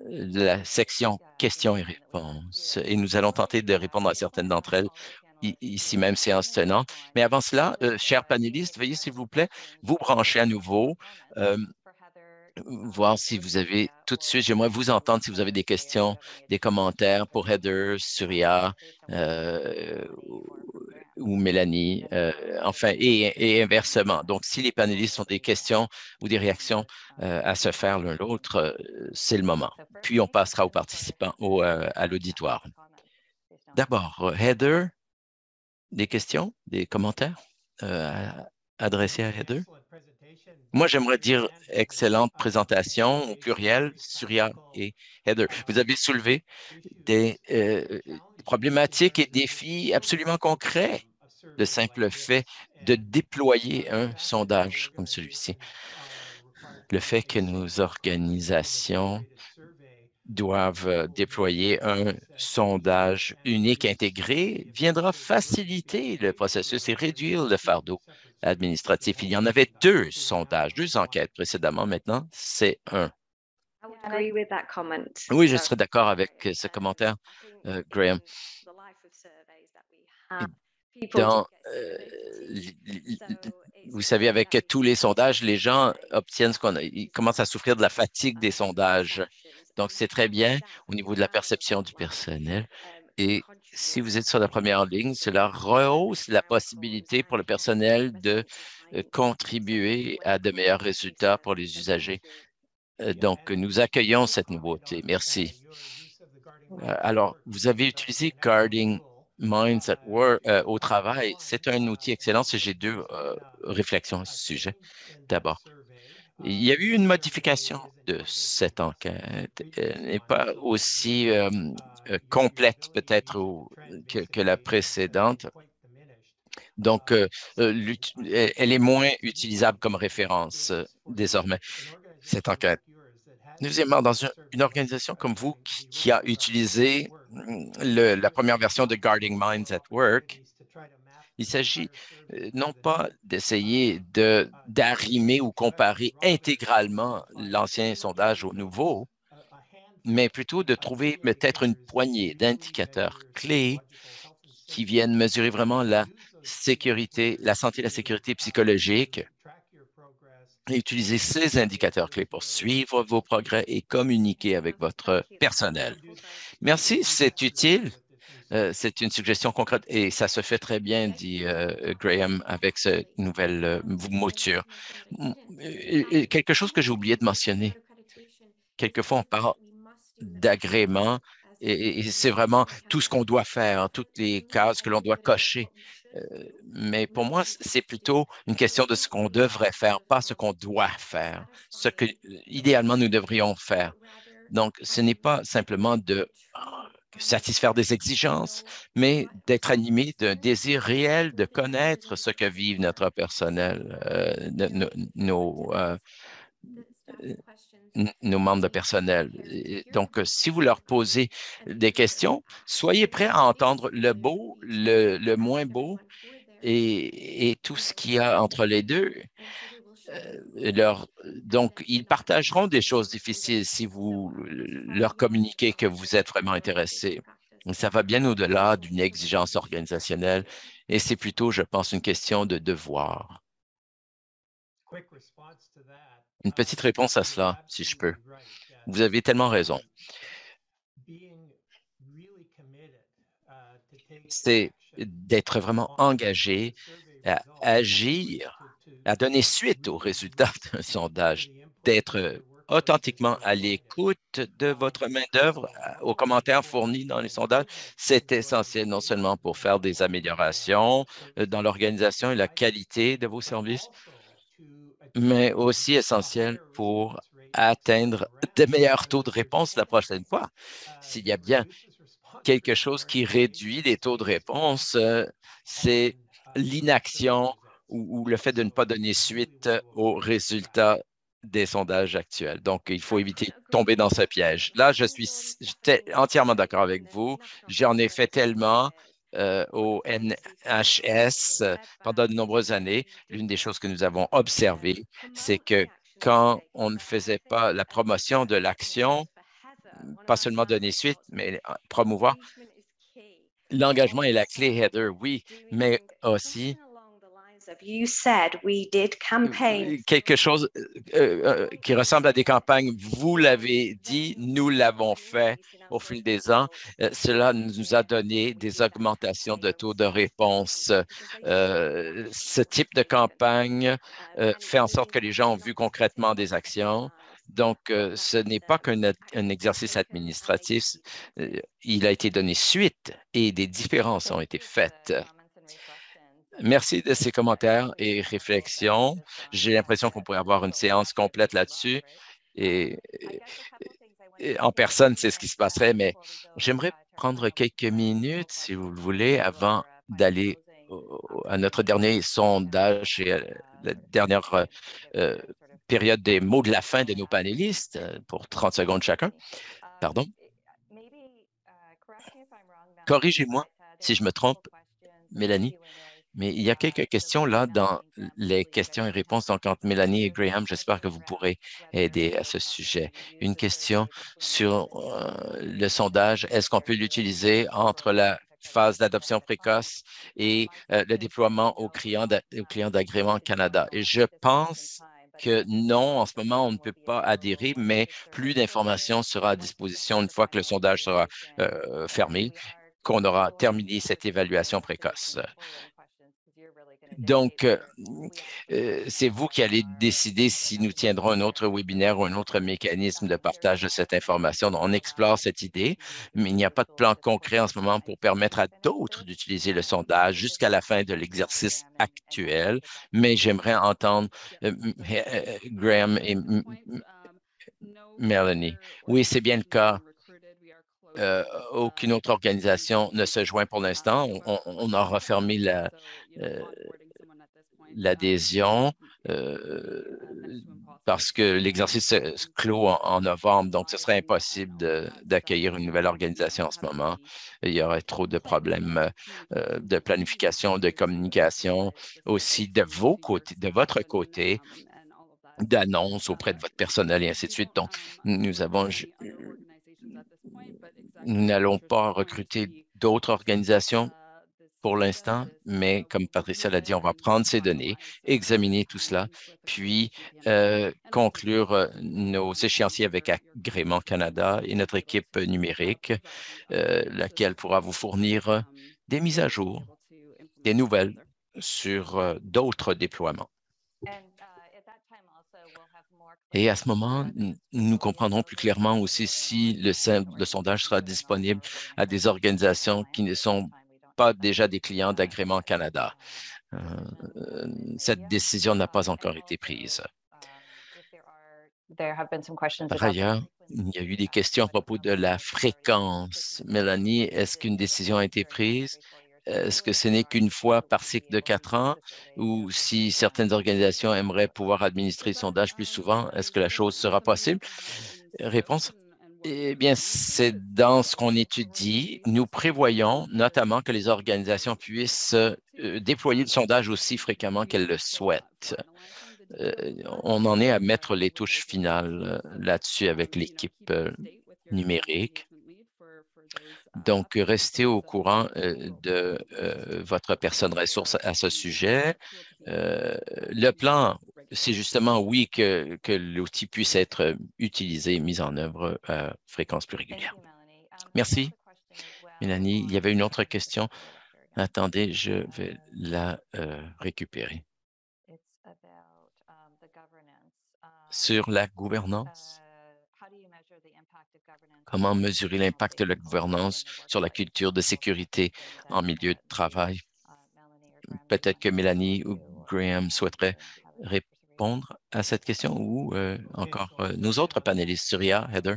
la section questions et réponses. Et nous allons tenter de répondre à certaines d'entre elles ici même, séance tenante. Mais avant cela, chers panélistes, veuillez s'il vous plaît vous brancher à nouveau. Euh, Voir si vous avez tout de suite, j'aimerais vous entendre si vous avez des questions, des commentaires pour Heather, Surya ou Mélanie, enfin, et inversement. Donc, si les panélistes ont des questions ou des réactions à se faire l'un l'autre, c'est le moment. Puis, on passera aux participants, à l'auditoire. D'abord, Heather, des questions, des commentaires adressés à Heather? Moi, j'aimerais dire excellente présentation au pluriel, Surya et Heather. Vous avez soulevé des problématiques et défis absolument concrets. Le simple fait de déployer un sondage comme celui-ci. Le fait que nos organisations doivent déployer un sondage unique intégré viendra faciliter le processus et réduire le fardeau administratif. Il y en avait deux sondages, deux enquêtes précédemment. Maintenant, c'est un. Oui, je serais d'accord avec ce commentaire, Graham. Dans, vous savez, avec tous les sondages, les gens obtiennent ils commencent à souffrir de la fatigue des sondages. Donc, c'est très bien au niveau de la perception du personnel. Et si vous êtes sur la première ligne, cela rehausse la possibilité pour le personnel de contribuer à de meilleurs résultats pour les usagers. Donc, nous accueillons cette nouveauté. Merci. Alors, vous avez utilisé Guarding Minds at Work au travail. C'est un outil excellent. J'ai deux réflexions à ce sujet. D'abord, il y a eu une modification de cette enquête. Elle n'est pas aussi complète peut-être que la précédente. Donc, elle est moins utilisable comme référence désormais, cette enquête. Deuxièmement, dans une organisation comme vous qui a utilisé la première version de Guarding Minds at Work, Il s'agit non pas d'essayer d'arrimer ou comparer intégralement l'ancien sondage au nouveau, mais plutôt de trouver peut-être une poignée d'indicateurs clés qui viennent mesurer vraiment la sécurité, la santé et la sécurité psychologique et utiliser ces indicateurs clés pour suivre vos progrès et communiquer avec votre personnel. Merci, c'est utile. C'est une suggestion concrète et ça se fait très bien, dit Graham, avec cette nouvelle mouture. Quelque chose que j'ai oublié de mentionner. Quelquefois, on parle d'agrément et c'est vraiment tout ce qu'on doit faire, hein, toutes les cases que l'on doit cocher. Mais pour moi, c'est plutôt une question de ce qu'on devrait faire, pas ce qu'on doit faire, ce que idéalement nous devrions faire. Donc, ce n'est pas simplement de satisfaire des exigences, mais d'être animé d'un désir réel de connaître ce que vivent notre personnel, nos membres de personnel. Donc, si vous leur posez des questions, soyez prêts à entendre le beau, le moins beau et tout ce qu'il y a entre les deux. Donc, ils partageront des choses difficiles si vous leur communiquez que vous êtes vraiment intéressé. Ça va bien au-delà d'une exigence organisationnelle et c'est plutôt, je pense, une question de devoir. Une petite réponse à cela, si je peux. Vous avez tellement raison. C'est d'être vraiment engagé à agir, à donner suite aux résultats d'un sondage, d'être authentiquement à l'écoute de votre main-d'œuvre, aux commentaires fournis dans les sondages. C'est essentiel non seulement pour faire des améliorations dans l'organisation et la qualité de vos services, mais aussi essentiel pour atteindre de meilleurs taux de réponse la prochaine fois. S'il y a bien quelque chose qui réduit les taux de réponse, c'est l'inaction ou le fait de ne pas donner suite aux résultats des sondages actuels. Donc, il faut éviter de tomber dans ce piège. Là, j'étais entièrement d'accord avec vous. J'en ai fait tellement au NHS pendant de nombreuses années. L'une des choses que nous avons observées, c'est que quand on ne faisait pas la promotion de l'action, pas seulement donner suite, mais promouvoir. L'engagement est la clé, Heather, oui, mais aussi quelque chose qui ressemble à des campagnes. Vous l'avez dit, nous l'avons fait au fil des ans. Cela nous a donné des augmentations de taux de réponse. Ce type de campagne fait en sorte que les gens ont vu concrètement des actions. Donc, ce n'est pas qu'un exercice administratif. Il a été donné suite et des différences ont été faites. Merci de ces commentaires et réflexions. J'ai l'impression qu'on pourrait avoir une séance complète là-dessus et, et en personne, c'est ce qui se passerait, mais j'aimerais prendre quelques minutes, si vous le voulez, avant d'aller à notre dernier sondage et la dernière euh, période des mots de la fin de nos panélistes pour 30 secondes chacun. Pardon. Corrigez-moi si je me trompe, Mélanie. Mais il y a quelques questions là dans les questions et réponses. Donc, entre Mélanie et Graham, j'espère que vous pourrez aider à ce sujet. Une question sur le sondage. Est-ce qu'on peut l'utiliser entre la phase d'adoption précoce et le déploiement aux clients d'agrément Canada? Et je pense que non, en ce moment, on ne peut pas adhérer, mais plus d'informations sera à disposition une fois que le sondage sera fermé, qu'on aura terminé cette évaluation précoce. Donc, c'est vous qui allez décider si nous tiendrons un autre webinaire ou un autre mécanisme de partage de cette information. Donc, on explore cette idée, mais il n'y a pas de plan concret en ce moment pour permettre à d'autres d'utiliser le sondage jusqu'à la fin de l'exercice actuel. Mais j'aimerais entendre Graham et Melanie. Oui, c'est bien le cas. Aucune autre organisation ne se joint pour l'instant. On a refermé euh, l'adhésion. parce que l'exercice se clôt en novembre, donc ce serait impossible d'accueillir une nouvelle organisation en ce moment. Il y aurait trop de problèmes de planification, de communication, aussi de vos côtés, de votre côté, d'annonces auprès de votre personnel et ainsi de suite. Donc, nous avons, nous n'allons pas recruter d'autres organisations pour l'instant, mais comme Patricia l'a dit, on va prendre ces données, examiner tout cela, puis conclure nos échéanciers avec Agrément Canada et notre équipe numérique, laquelle pourra vous fournir des mises à jour, des nouvelles sur d'autres déploiements. Et à ce moment, nous comprendrons plus clairement aussi si le sondage sera disponible à des organisations qui ne sont pas déjà des clients d'Agrément Canada. Cette décision n'a pas encore été prise. Par ailleurs, il y a eu des questions à propos de la fréquence. Mélanie, est-ce qu'une décision a été prise? Est-ce que ce n'est qu'une fois par cycle de 4 ans ou si certaines organisations aimeraient pouvoir administrer le sondage plus souvent, est-ce que la chose sera possible? Réponse. Eh bien, c'est dans ce qu'on étudie. Nous prévoyons notamment que les organisations puissent déployer le sondage aussi fréquemment qu'elles le souhaitent. On en est à mettre les touches finales là-dessus avec l'équipe numérique. Donc, restez au courant de votre personne ressource à ce sujet. Le plan, c'est justement, oui, que l'outil puisse être utilisé et mis en œuvre à fréquence plus régulière. Merci, Mélanie. Il y avait une autre question. Attendez, je vais la récupérer. Sur la gouvernance. Comment mesurer l'impact de la gouvernance sur la culture de sécurité en milieu de travail? Peut-être que Mélanie ou Graham souhaiteraient répondre à cette question ou encore nos autres panélistes, Surya, Heather,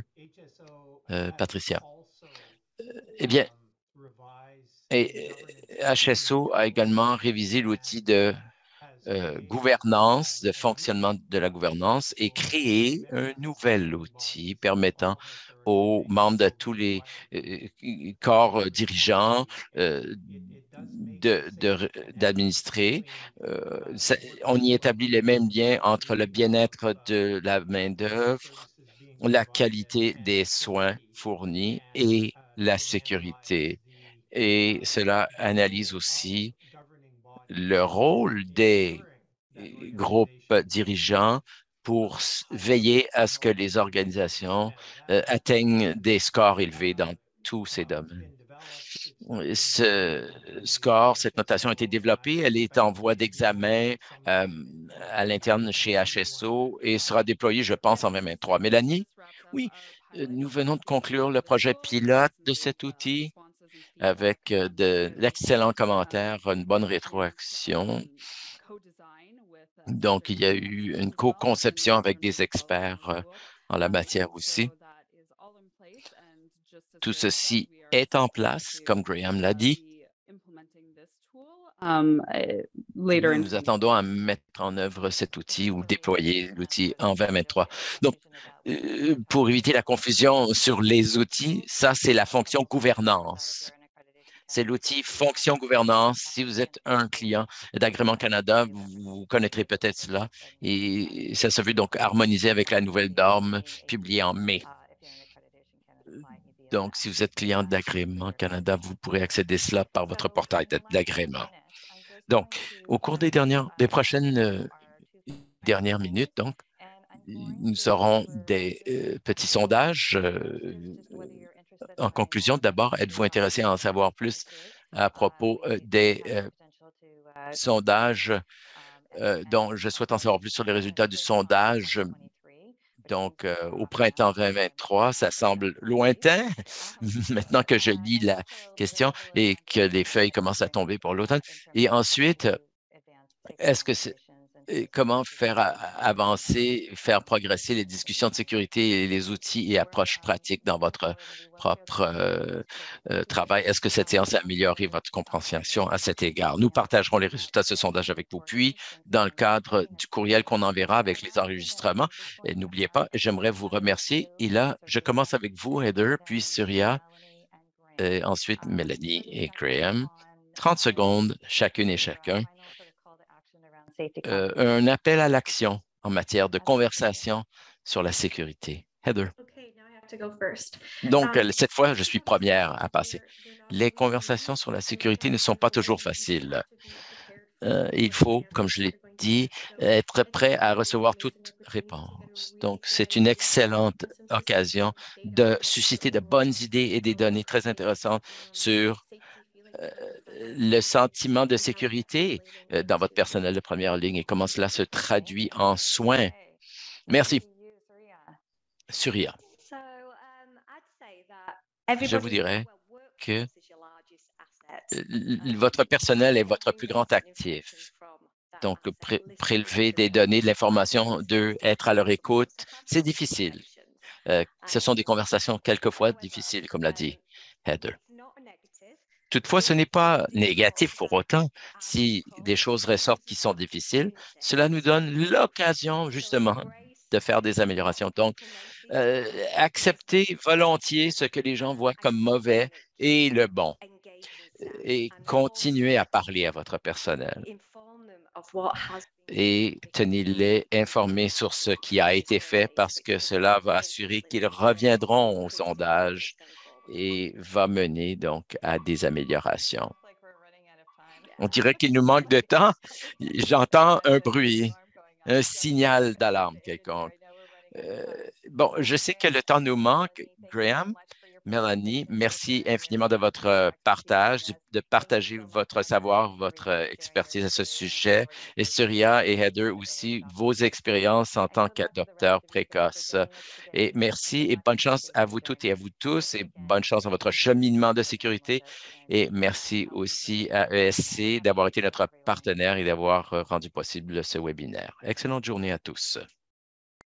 Patricia. Eh bien, HSO a également révisé l'outil de gouvernance, de fonctionnement de la gouvernance et créer un nouvel outil permettant aux membres de tous les corps dirigeants d'administrer. On y établit les mêmes liens entre le bien-être de la main-d'œuvre, la qualité des soins fournis et la sécurité. Et cela analyse aussi le rôle des groupes dirigeants pour veiller à ce que les organisations atteignent des scores élevés dans tous ces domaines. Ce score, cette notation a été développée, elle est en voie d'examen à l'interne chez HSO et sera déployée, je pense, en 2023. Mélanie? Oui, nous venons de conclure le projet pilote de cet outil avec de l'excellent commentaire, une bonne rétroaction. Donc, il y a eu une co-conception avec des experts en la matière aussi. Tout ceci est en place, comme Graham l'a dit. Nous attendons à mettre en œuvre cet outil ou déployer l'outil en 2023. Donc, pour éviter la confusion sur les outils, ça, c'est la fonction gouvernance. C'est l'outil fonction gouvernance. Si vous êtes un client d'Agrément Canada, vous connaîtrez peut-être cela. Et ça se veut donc harmoniser avec la nouvelle norme publiée en mai. Donc, si vous êtes client d'Agrément Canada, vous pourrez accéder à cela par votre portail d'agrément. Donc, au cours des prochaines dernières minutes, donc, nous aurons des petits sondages. En conclusion, d'abord, êtes-vous intéressé à en savoir plus à propos des sondages dont je souhaite en savoir plus sur les résultats du sondage? Donc, au printemps 2023, ça semble lointain, maintenant que je lis la question et que les feuilles commencent à tomber pour l'automne. Et ensuite, est-ce que comment faire avancer, faire progresser les discussions de sécurité et les outils et approches pratiques dans votre propre travail. Est-ce que cette séance a amélioré votre compréhension à cet égard? Nous partagerons les résultats de ce sondage avec vous. Puis, dans le cadre du courriel qu'on enverra avec les enregistrements, et n'oubliez pas, j'aimerais vous remercier. Et là, je commence avec vous, Heather, puis Surya, ensuite Mélanie et Graham. 30 secondes, chacune et chacun. Un appel à l'action en matière de conversation sur la sécurité. Heather. Donc, cette fois, je suis première à passer. Les conversations sur la sécurité ne sont pas toujours faciles. Il faut, comme je l'ai dit, être prêt à recevoir toute réponse. Donc, c'est une excellente occasion de susciter de bonnes idées et des données très intéressantes sur le sentiment de sécurité dans votre personnel de première ligne et comment cela se traduit en soins. Merci. Surya. Je vous dirais que votre personnel est votre plus grand actif. Donc, prélever des données, de l'information, être à leur écoute, c'est difficile. Ce sont des conversations quelquefois difficiles, comme l'a dit Heather. Toutefois, ce n'est pas négatif pour autant. Si des choses ressortent qui sont difficiles, cela nous donne l'occasion justement de faire des améliorations. Donc, acceptez volontiers ce que les gens voient comme mauvais et le bon et continuez à parler à votre personnel et tenez-les informés sur ce qui a été fait parce que cela va assurer qu'ils reviendront au sondage et va mener donc à des améliorations. On dirait qu'il nous manque de temps. J'entends un bruit, un signal d'alarme quelconque. Euh, bon, je sais que le temps nous manque, Graham. Mélanie, merci infiniment de votre partage, de partager votre savoir, votre expertise à ce sujet. Et Surya et Heather aussi, vos expériences en tant qu'adopteurs précoces. Et merci et bonne chance à vous toutes et à vous tous et bonne chance dans votre cheminement de sécurité. Et merci aussi à ESC d'avoir été notre partenaire et d'avoir rendu possible ce webinaire. Excellente journée à tous.